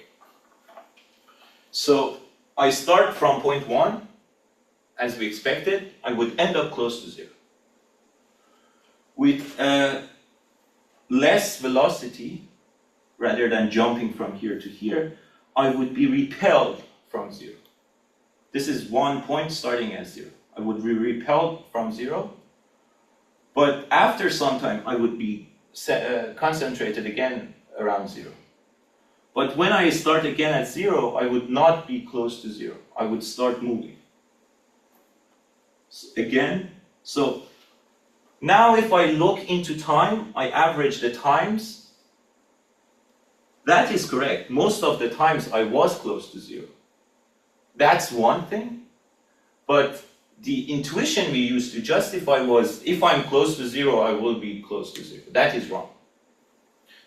So I start from point 1, as we expected, I would end up close to 0. With less velocity, rather than jumping from here to here, I would be repelled from 0. This is one point starting at 0. I would be repelled from 0, but after some time I would be concentrated again around 0. But when I start again at 0, I would not be close to 0. I would start moving. Again, so now if I look into time, I average the times. That is correct. Most of the times I was close to 0. That's one thing, but the intuition we used to justify was, if I'm close to 0, I will be close to 0. That is wrong.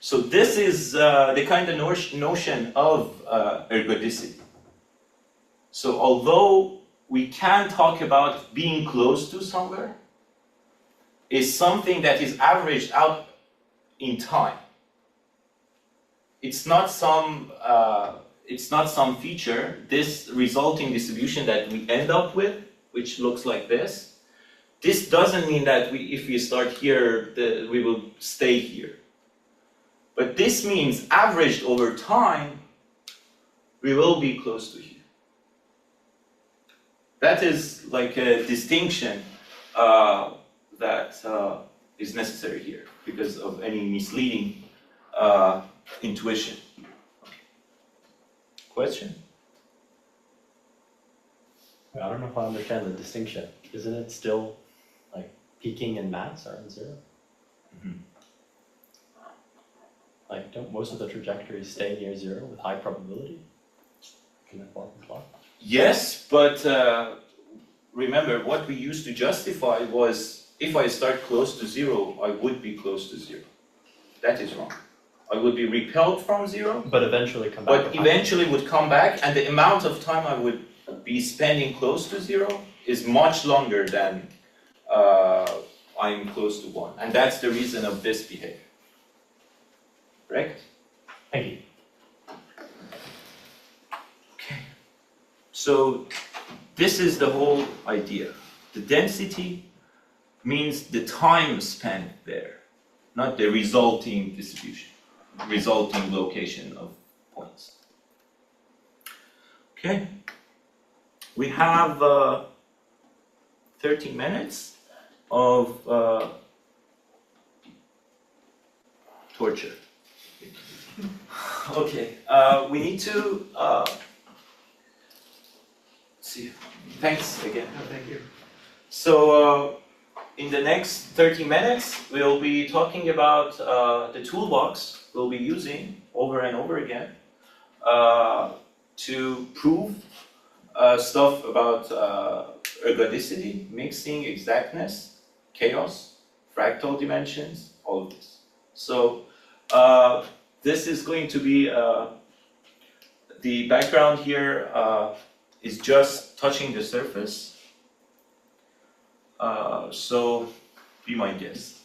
So this is the kind of notion of ergodicity. So although we can talk about being close to somewhere, is something that is averaged out in time. It's not some feature, this resulting distribution that we end up with, which looks like this. This doesn't mean that if we start here, we will stay here. But this means averaged over time, we will be close to here. That is like a distinction that is necessary here because of any misleading intuition. Question? I don't know if I understand the distinction. Isn't it still like peaking in mass around 0? Mm-hmm. Like, don't most of the trajectories stay near 0 with high probability? Can that walk and clock? Yes, but remember what we used to justify was if I start close to 0, I would be close to 0. That is wrong. I would be repelled from 0, but eventually come back. But eventually would come back, and the amount of time I would be spending close to 0 is much longer than I'm close to 1, and that's the reason of this behavior. Correct? Thank you. Okay. So this is the whole idea. The density means the time spent there, not the resulting distribution, resulting location of points. Okay. We have 30 minutes of torture. Okay, we need to see. Thanks again. Oh, thank you. So in the next 30 minutes, we'll be talking about the toolbox we'll be using over and over again to prove stuff about ergodicity, mixing, exactness, chaos, fractal dimensions, all of this. So this is going to be the background here is just touching the surface. So be my guest.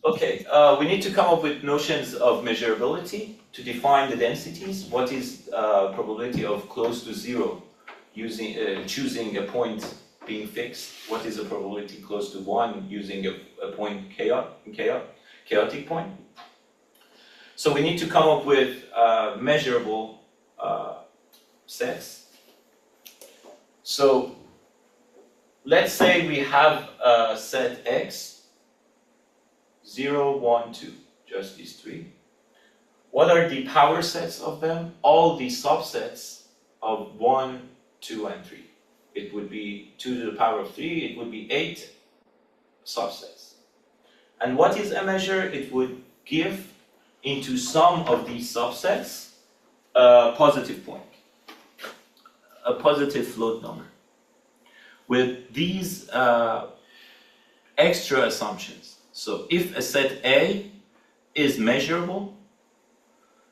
Okay, we need to come up with notions of measurability to define the densities. What is probability of close to 0 using choosing a point being fixed, what is the probability close to 1 using a point chaotic point. So we need to come up with measurable sets. So let's say we have a set X, 0, 1, 2, just these three. What are the power sets of them? All the subsets of 1, 2, and 3. It would be 2 to the power of 3, it would be 8 subsets. And what is a measure? It would give into some of these subsets a positive point, a positive float number. With these extra assumptions. So if a set A is measurable,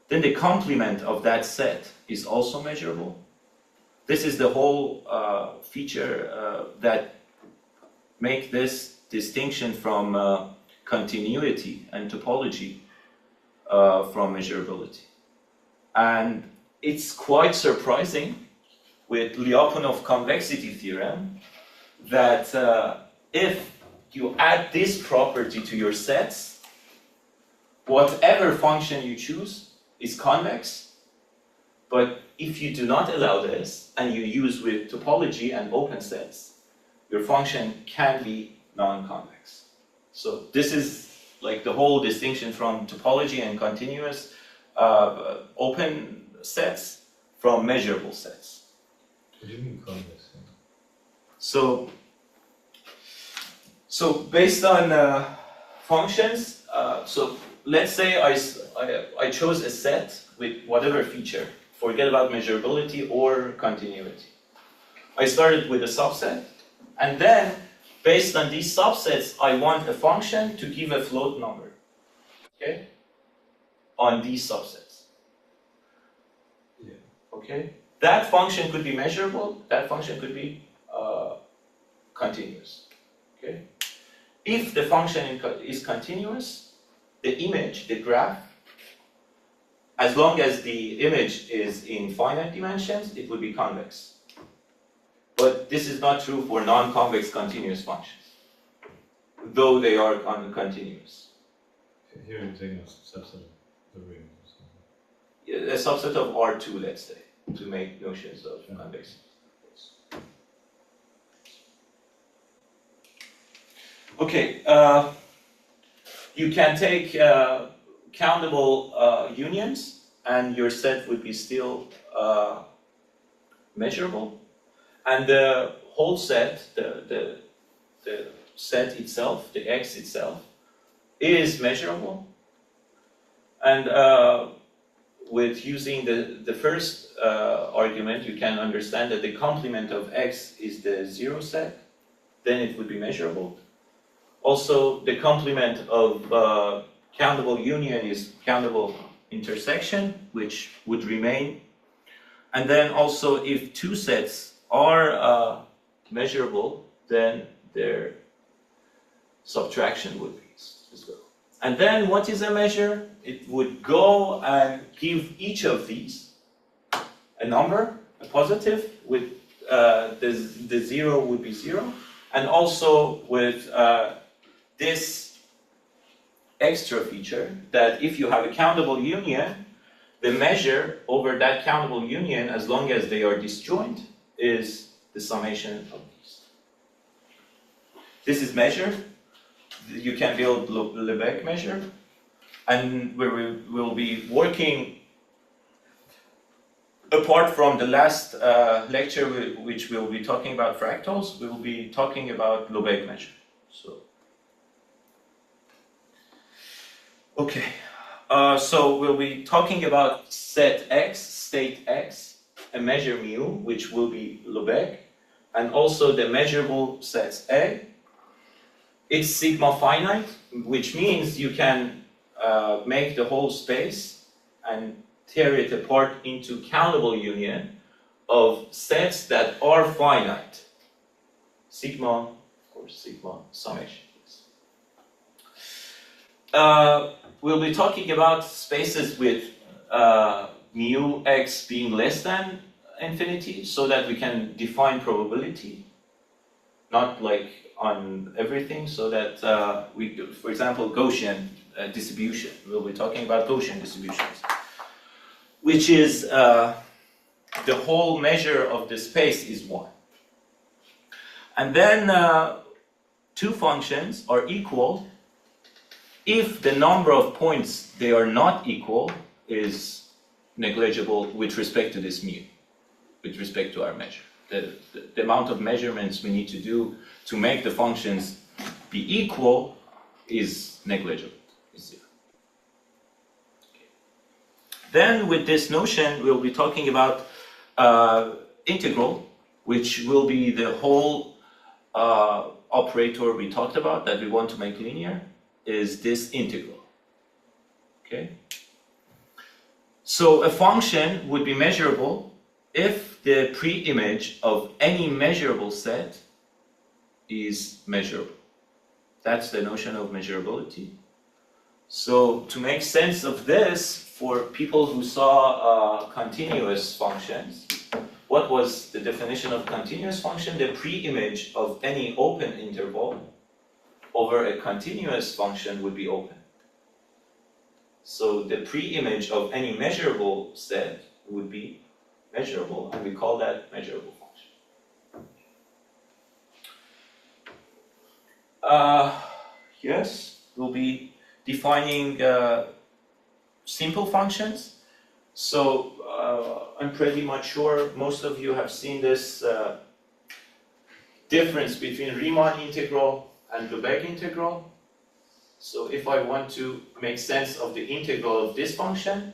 then the complement of that set is also measurable. This is the whole feature that make this distinction from continuity and topology from measurability. And it's quite surprising with Lyapunov convexity theorem that if you add this property to your sets, whatever function you choose is convex. But if you do not allow this and you use with topology and open sets, your function can be non-convex. So this is like the whole distinction from topology and continuous open sets from measurable sets. What do you mean convex? So based on functions, so let's say I chose a set with whatever feature. Forget about measurability or continuity. I started with a subset, and then based on these subsets, I want a function to give a float number, okay, on these subsets. Yeah. Okay, that function could be measurable. That function could be continuous. Okay, if the function is continuous, the image, the graph, as long as the image is in finite dimensions, it would be convex. But this is not true for non-convex continuous functions, though they are continuous. Here you're taking a subset of the ring or something. A subset of R2, let's say, to make notions of convexity. Okay, you can take countable unions, and your set would be still measurable. And the whole set, the set itself, the X itself, is measurable. And with using the first argument, you can understand that the complement of X is the zero set, then it would be measurable. Also, the complement of countable union is countable intersection, which would remain. And then also, if two sets are measurable, then their subtraction would be as well. And then what is a measure? It would go and give each of these a number, a positive, with the zero would be zero, and also with this extra feature that if you have a countable union, the measure over that countable union, as long as they are disjoint, is the summation of these. This is measure. You can build Lebesgue measure, and we will be working, apart from the last lecture, which we'll be talking about fractals, we will be talking about Lebesgue measure. So, okay, so we'll be talking about set X, state X, a measure mu, which will be Lebesgue, and also the measurable sets A. It's sigma finite, which means you can make the whole space and tear it apart into countable union of sets that are finite. Sigma, of course, sigma summation. We'll be talking about spaces with mu x being less than infinity, so that we can define probability. not like on everything, so that we, for example, Gaussian distribution. We'll be talking about Gaussian distributions, which is the whole measure of the space is 1. And then two functions are equal if the number of points they are not equal is negligible with respect to this mu, with respect to our measure. The amount of measurements we need to do to make the functions be equal is negligible, is 0. Okay. Then with this notion, we'll be talking about integral, which will be the whole operator we talked about that we want to make linear, is this integral. Okay? So a function would be measurable if the pre-image of any measurable set is measurable. That's the notion of measurability. So to make sense of this, for people who saw continuous functions, what was the definition of continuous function? The pre-image of any open interval over a continuous function would be open. So the pre-image of any measurable set would be measurable, and we call that measurable function. Yes, we'll be defining simple functions. So I'm pretty much sure most of you have seen this difference between Riemann integral and Lebesgue integral. So if I want to make sense of the integral of this function,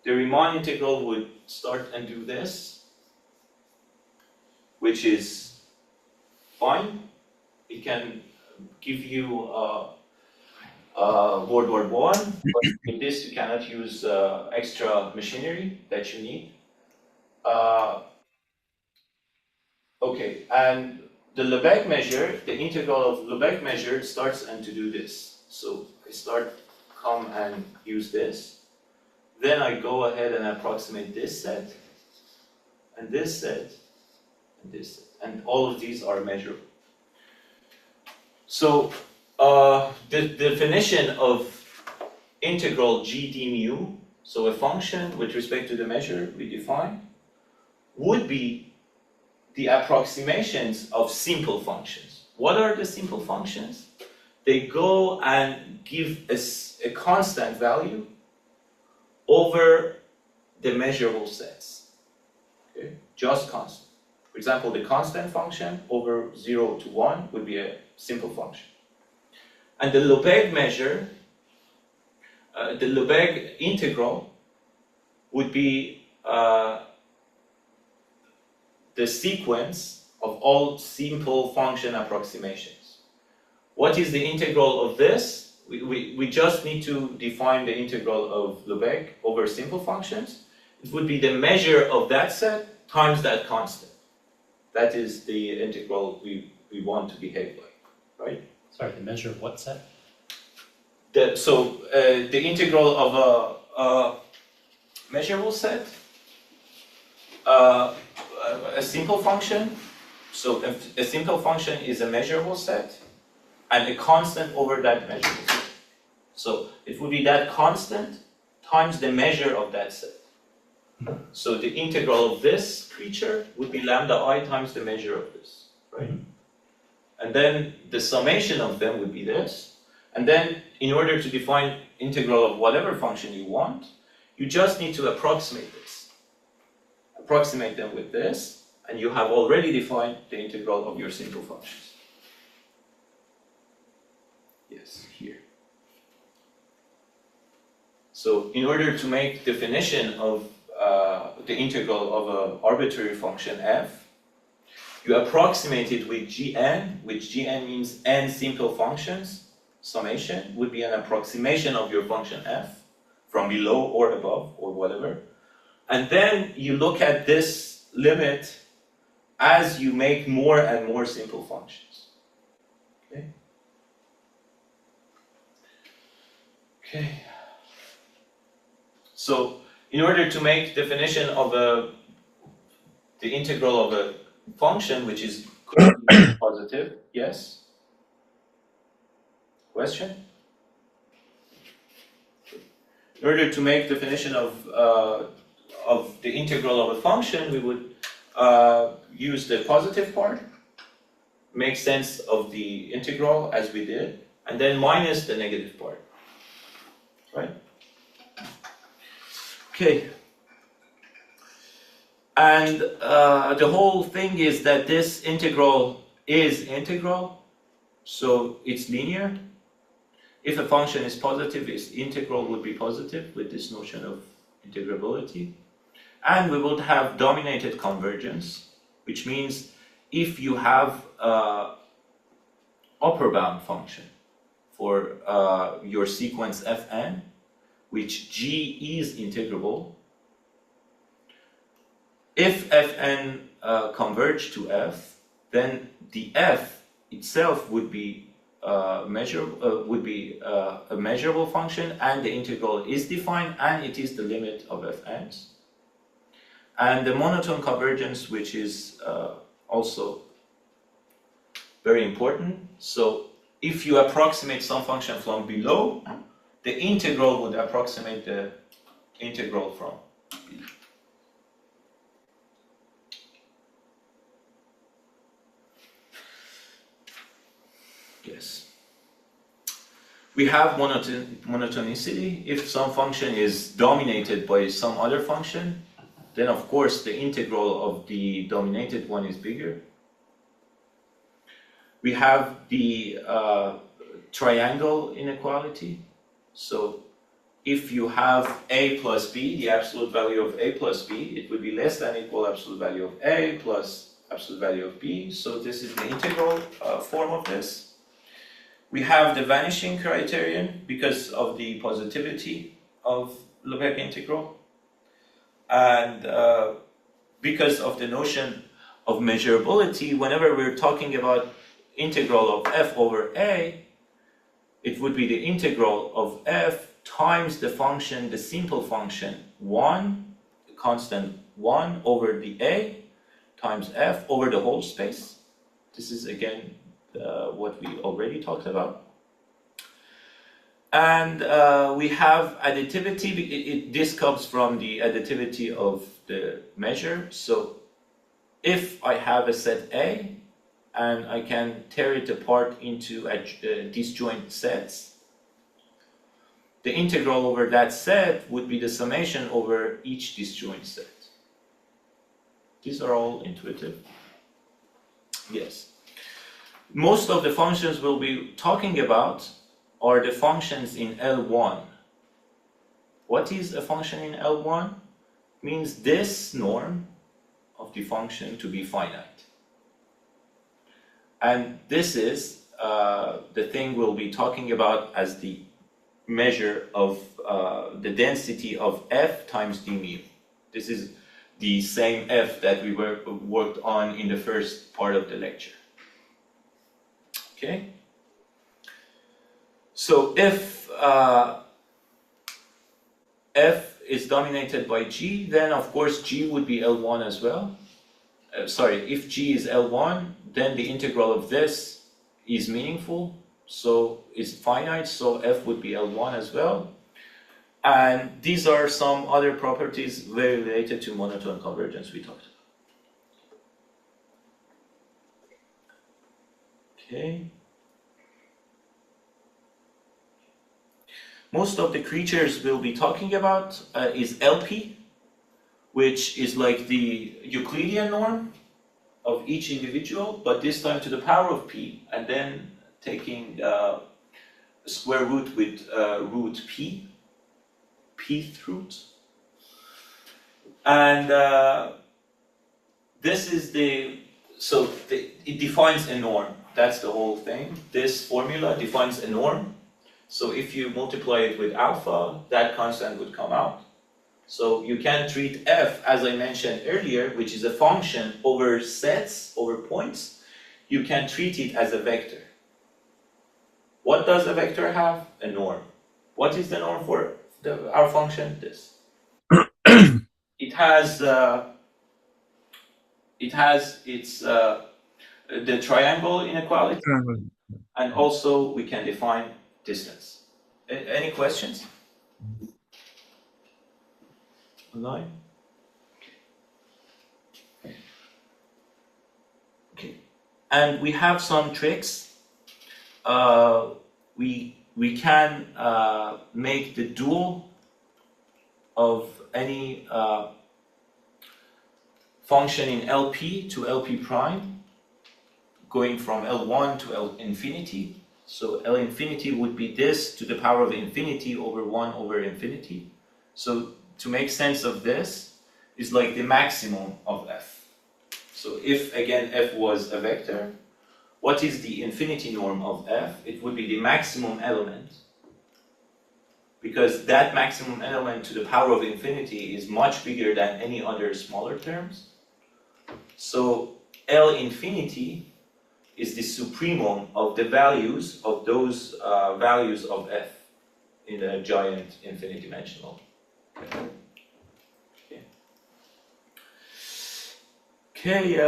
the Riemann integral would start and do this, which is fine. It can give you World War I, but with this you cannot use extra machinery that you need. Okay, and the Lebesgue measure, the integral of Lebesgue measure starts and to do this. So I come and use this. Then I go ahead and approximate this set, and this set, and this set. And all of these are measurable. So the definition of integral g d mu, so a function with respect to the measure we define, would be the approximations of simple functions. What are the simple functions? They go and give us a constant value over the measurable sets. Okay? Just constant. For example, the constant function over 0 to 1 would be a simple function. And the Lebesgue measure, the Lebesgue integral would be the sequence of all simple function approximations. What is the integral of this? We just need to define the integral of Lebesgue over simple functions. It would be the measure of that set times that constant. That is the integral we want to behave like, right? Sorry, the measure of what set? The integral of a measurable set, a simple function. So a simple function is a measurable set, and a constant over that measurable set. So it would be that constant times the measure of that set. So the integral of this creature would be lambda I times the measure of this, right? And then the summation of them would be this. And then in order to define integral of whatever function you want, you just need to approximate this. Approximate them with this, and you have already defined the integral of your simple functions. Yes, here. So in order to make definition of the integral of an arbitrary function f, you approximate it with gn, which gn means n simple functions. Summation would be an approximation of your function f from below or above or whatever. And then you look at this limit as you make more and more simple functions. Okay? Okay. So in order to make definition of the integral of a function which is could be positive. Yes? Question? In order to make definition of the integral of a function, we would use the positive part, make sense of the integral as we did, and then minus the negative part, right? Okay. And the whole thing is that this integral is integral, so it's linear. If a function is positive, its integral would be positive with this notion of integrability. And we would have dominated convergence, which means if you have an upper bound function for your sequence fn, which g is integrable, if fn converge to f, then the f itself would be a measurable function, and the integral is defined, and it is the limit of fn's. And the monotone convergence, which is also very important. So if you approximate some function from below, the integral would approximate the integral from below. Yes. We have monotonicity. If some function is dominated by some other function, then of course the integral of the dominated one is bigger. We have the triangle inequality. So if you have a plus b, the absolute value of a plus b, it would be less than equal absolute value of a plus absolute value of b. So this is the integral form of this. We have the vanishing criterion because of the positivity of Lebesgue integral. And because of the notion of measurability, whenever we're talking about integral of f over a, it would be the integral of f times the function, the simple function 1, the constant 1 over the a times f over the whole space. This is again what we already talked about. And we have additivity. This comes from the additivity of the measure. So if I have a set A and I can tear it apart into disjoint sets, the integral over that set would be the summation over each disjoint set. These are all intuitive. Yes. Most of the functions we'll be talking about are the functions in L1. What is a function in L1? It means this norm of the function to be finite. And this is the thing we'll be talking about as the measure of the density of f times d mu. This is the same f that we worked on in the first part of the lecture. Okay? So if f is dominated by g, then of course g would be L1 as well. If g is L1, then the integral of this is meaningful, so it's finite, so f would be L1 as well. And these are some other properties very related to monotone convergence we talked about. Okay. Most of the creatures we'll be talking about is LP, which is like the Euclidean norm of each individual, but this time to the power of p, and then taking square root with root p, pth root. And this is it defines a norm. That's the whole thing. This formula defines a norm. So if you multiply it with alpha, that constant would come out. So you can treat f, as I mentioned earlier, which is a function over sets, over points, you can treat it as a vector. What does a vector have? A norm. What is the norm for our function? This. It has its the triangle inequality, and also we can define distance. Any questions? Online? Okay. And we have some tricks. We can make the dual of any function in LP to LP prime, going from L1 to L infinity. So L infinity would be this to the power of infinity over 1 over infinity. So to make sense of this is like the maximum of f. So if again f was a vector, what is the infinity norm of f? It would be the maximum element, because that maximum element to the power of infinity is much bigger than any other smaller terms. So L infinity is the supremum of the values of those values of f in a giant infinite dimensional. Okay,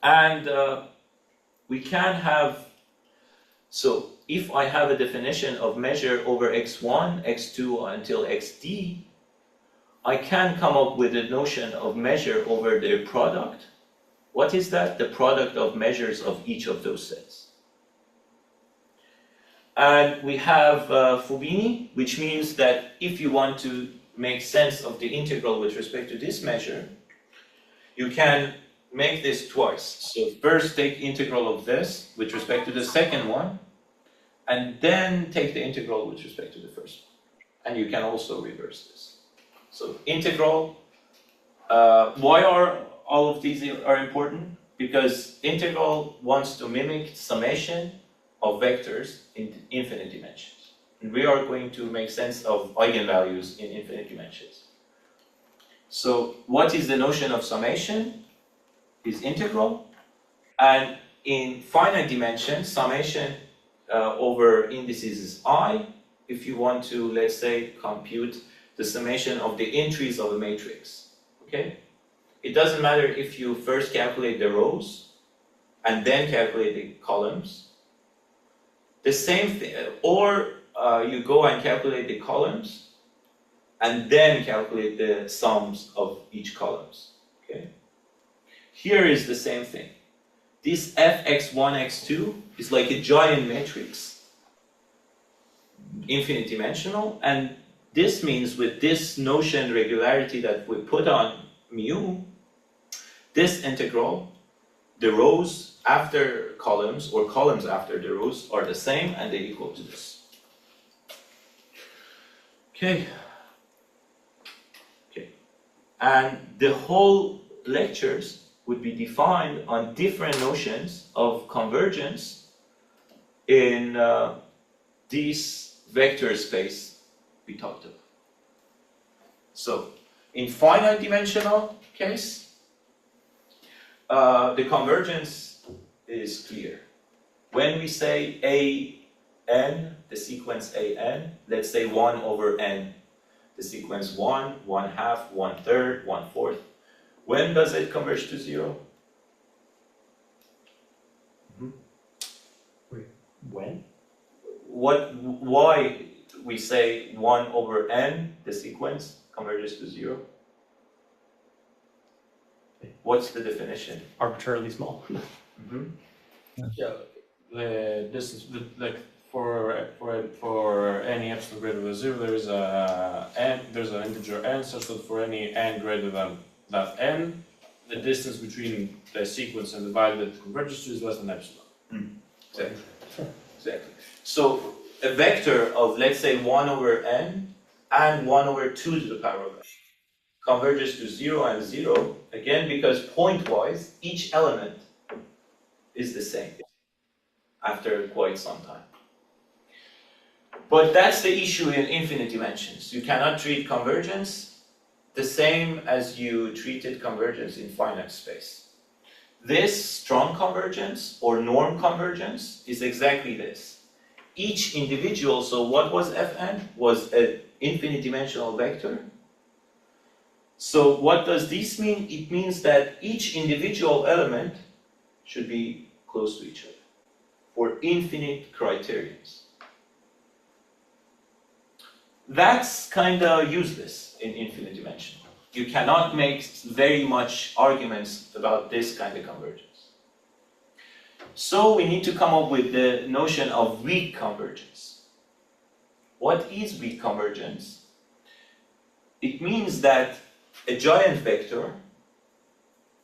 and we can have, so if I have a definition of measure over x1, x2 until xd, I can come up with a notion of measure over their product. What is that? The product of measures of each of those sets. And we have Fubini, which means that if you want to make sense of the integral with respect to this measure, you can make this twice. So first take integral of this with respect to the second one, and then take the integral with respect to the first one. And you can also reverse this. So integral, why are all of these are important? Because integral wants to mimic summation of vectors in infinite dimensions. And we are going to make sense of eigenvalues in infinite dimensions. So what is the notion of summation? Is integral. And in finite dimensions, summation over indices is I. If you want to, let's say, compute the summation of the entries of a matrix, okay? It doesn't matter if you first calculate the rows and then calculate the columns. The same thing, or you go and calculate the columns and then calculate the sums of each columns, okay? Here is the same thing. This fx1, x2 is like a giant matrix, infinite dimensional, and this means with this notion regularity that we put on mu, this integral, the rows after columns or columns after the rows are the same and they equal to this. Okay. Okay. And the whole lectures would be defined on different notions of convergence in this vector space we talked about. So, in finite dimensional case, the convergence is clear. When we say an, the sequence an, let's say 1 over n, the sequence 1, 1/2, 1/3, 1/4. When does it converge to 0? Wait, when? Why we say 1 over n, the sequence, converges to 0? What's the definition? Arbitrarily small. Yeah, the distance, like for any epsilon greater than 0, there is there's an integer n such that for any n greater than that n, the distance between the sequence and the value that it converges to is less than epsilon. Exactly. Exactly. So a vector of, let's say, 1 over n and 1 over 2 to the power of n converges to 0 and 0, again, because point-wise, each element is the same after quite some time. But that's the issue in infinite dimensions. You cannot treat convergence the same as you treated convergence in finite space. This strong convergence or norm convergence is exactly this. Each individual, so what was Fn? Was an infinite dimensional vector. So what does this mean? It means that each individual element should be close to each other for infinite criterions. That's kind of useless in infinite dimension. You cannot make very much arguments about this kind of convergence. So we need to come up with the notion of weak convergence. What is weak convergence? It means that a giant vector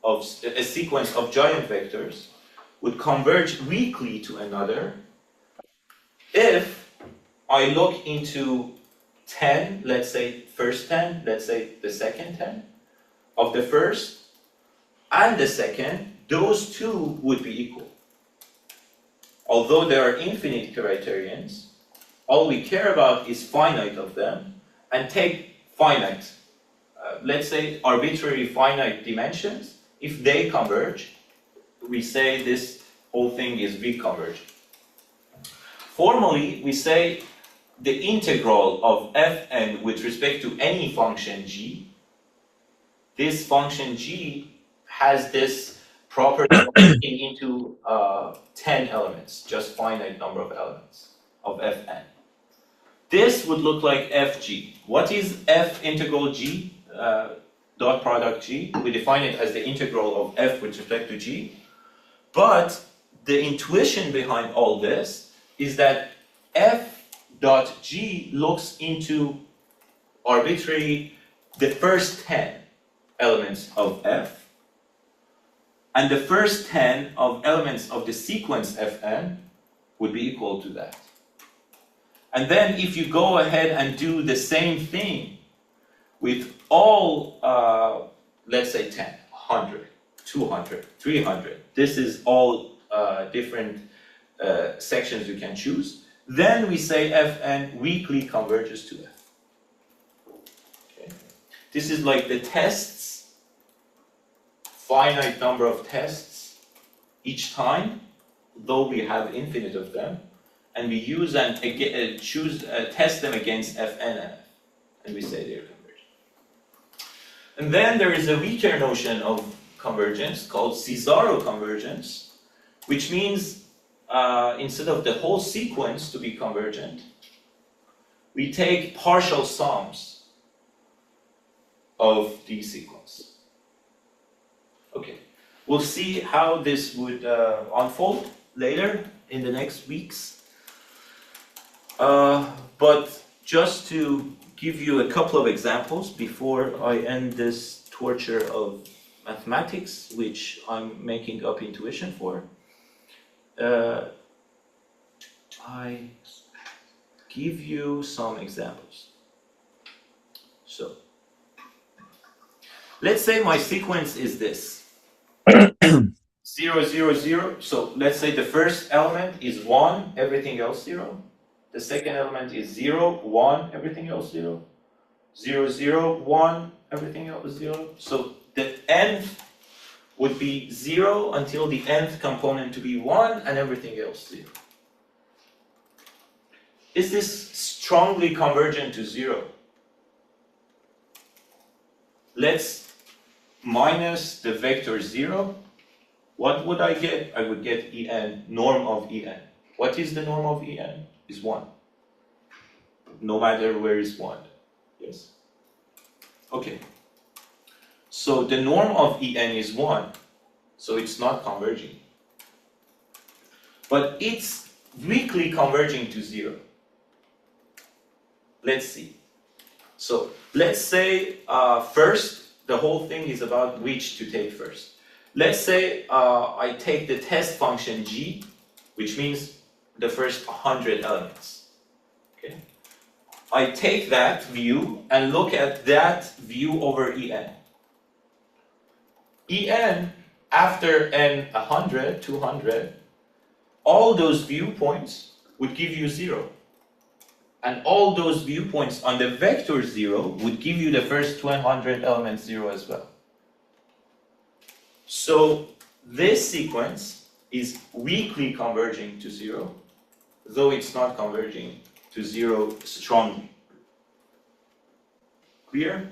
of a sequence of giant vectors would converge weakly to another if I look into 10, let's say first 10, let's say the second 10 of the first and the second, those two would be equal. Although there are infinite criterions, all we care about is finite of them, and take finite, let's say arbitrary finite dimensions. If they converge, we say this whole thing is weak convergent. Formally, we say the integral of fn with respect to any function g, this function g has this property of taking into 10 elements, just finite number of elements of fn. This would look like fg. What is f integral g, dot product g? We define it as the integral of f with respect to g. But the intuition behind all this is that f dot g looks into arbitrary the first 10 elements of f, and the first 10 of elements of the sequence fn would be equal to that. And then if you go ahead and do the same thing with all, let's say 10, 100, 200, 300, this is all different sections you can choose, then we say fn weakly converges to f. Okay. This is like the tests, finite number of tests each time, though we have infinite of them, and we use and test them against fn and f, and we say they're convergent. And then there is a weaker notion of convergence called Cesaro convergence, which means instead of the whole sequence to be convergent, we take partial sums of the sequence. Okay, we'll see how this would unfold later in the next weeks. But just to give you a couple of examples before I end this torture of mathematics, which I'm making up intuition for, I give you some examples. So, let's say my sequence is this. 0, 0, 0. So let's say the first element is 1, everything else 0. The second element is 0, 1, everything else 0. 0, 0, 1, everything else 0. So the nth would be 0 until the nth component to be 1 and everything else 0. Is this strongly convergent to 0? Let's minus the vector 0. What would I get? I would get En, norm of En. What is the norm of En? Is 1. No matter where is 1. Yes? Okay. So the norm of En is 1. So it's not converging. But it's weakly converging to 0. Let's see. So let's say first, the whole thing is about which to take first. Let's say I take the test function g, which means the first 100 elements. Okay. I take that view and look at that view over En. En, after n 100, 200, all those viewpoints would give you 0. And all those viewpoints on the vector 0 would give you the first 200 elements 0 as well. So this sequence is weakly converging to 0, though it's not converging to 0 strongly. Clear?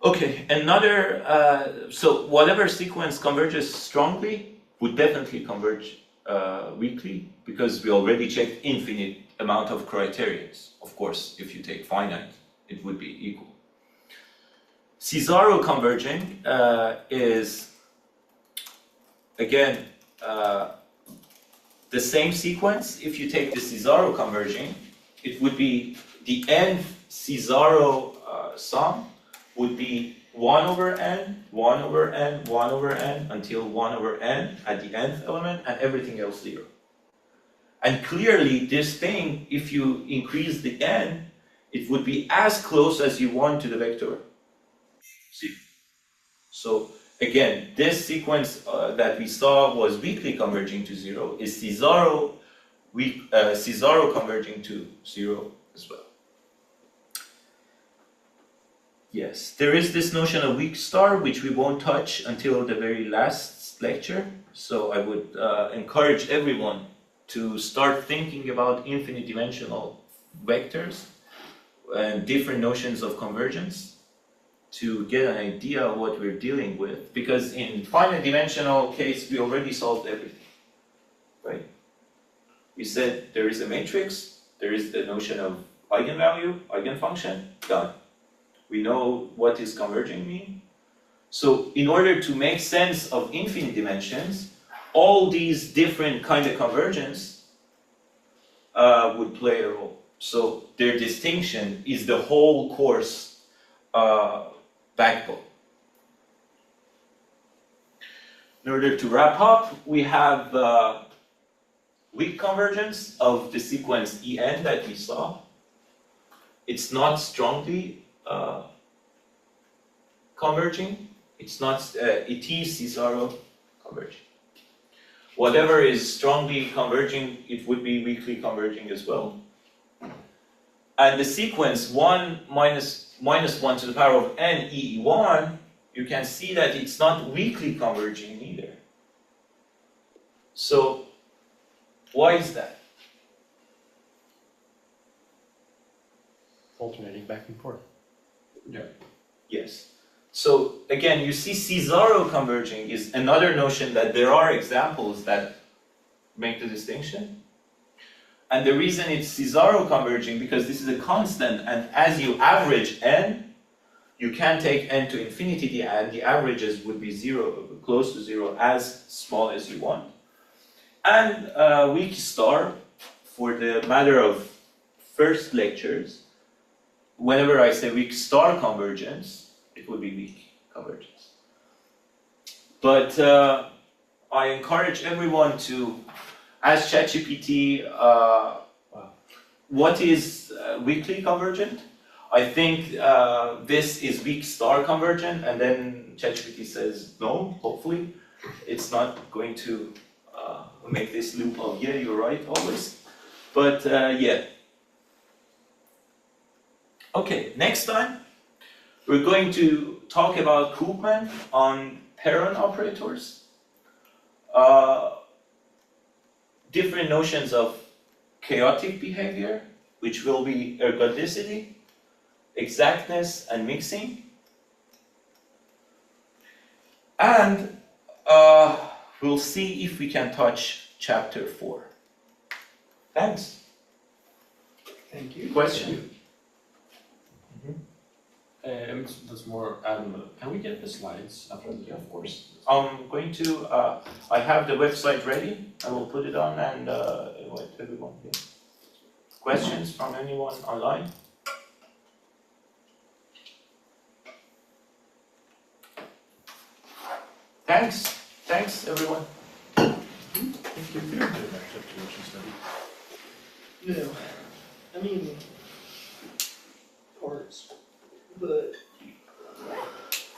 Okay, another, so whatever sequence converges strongly would definitely converge weakly, because we already checked infinite amount of criterions. Of course, if you take finite, it would be equal. Cesaro converging is, again, the same sequence. If you take the Cesaro converging, it would be the n Cesaro sum would be 1 over n, 1 over n, 1 over n, until 1 over n at the nth element, and everything else 0. And clearly, this thing, if you increase the n, it would be as close as you want to the vector. See? So again, this sequence that we saw was weakly converging to 0 is Cesaro converging to 0 as well. Yes, there is this notion of weak star, which we won't touch until the very last lecture. So I would encourage everyone to start thinking about infinite dimensional vectors and different notions of convergence to get an idea of what we're dealing with. Because in finite dimensional case, we already solved everything, right? We said there is a matrix, there is the notion of eigenvalue, eigenfunction, done. We know what is converging mean. So in order to make sense of infinite dimensions, all these different kind of convergence would play a role. So their distinction is the whole course backbone. In order to wrap up, we have weak convergence of the sequence En that we saw. It's not strongly converging. It's not. It is Cesaro converging. Whatever is strongly converging, it would be weakly converging as well. And the sequence 1 minus 1 to the power of n e1, you can see that it's not weakly converging either. So why is that? Alternating back and forth. Yes. So again, you see Cesaro converging is another notion that there are examples that make the distinction. And the reason it's Cesaro converging, because this is a constant, and as you average n, you can take n to infinity, and the averages would be 0, close to 0, as small as you want. And weak star, for the matter of first lectures, whenever I say weak star convergence, it would be weak convergence. But I encourage everyone to ask ChatGPT what is weakly convergent. I think this is weak star convergent, and then ChatGPT says no, hopefully. It's not going to make this loop of, yeah, you're right, always. But yeah. Okay, next time we're going to talk about Koopman on Perron operators. Different notions of chaotic behavior, which will be ergodicity, exactness, and mixing. And we'll see if we can touch chapter 4. Thanks. Thank you. Question? That's more, can we get the slides after the, of course. I'm going to, I have the website ready. I will put it on and invite everyone here. Questions from anyone online? Thanks everyone. No, I mean, parts, but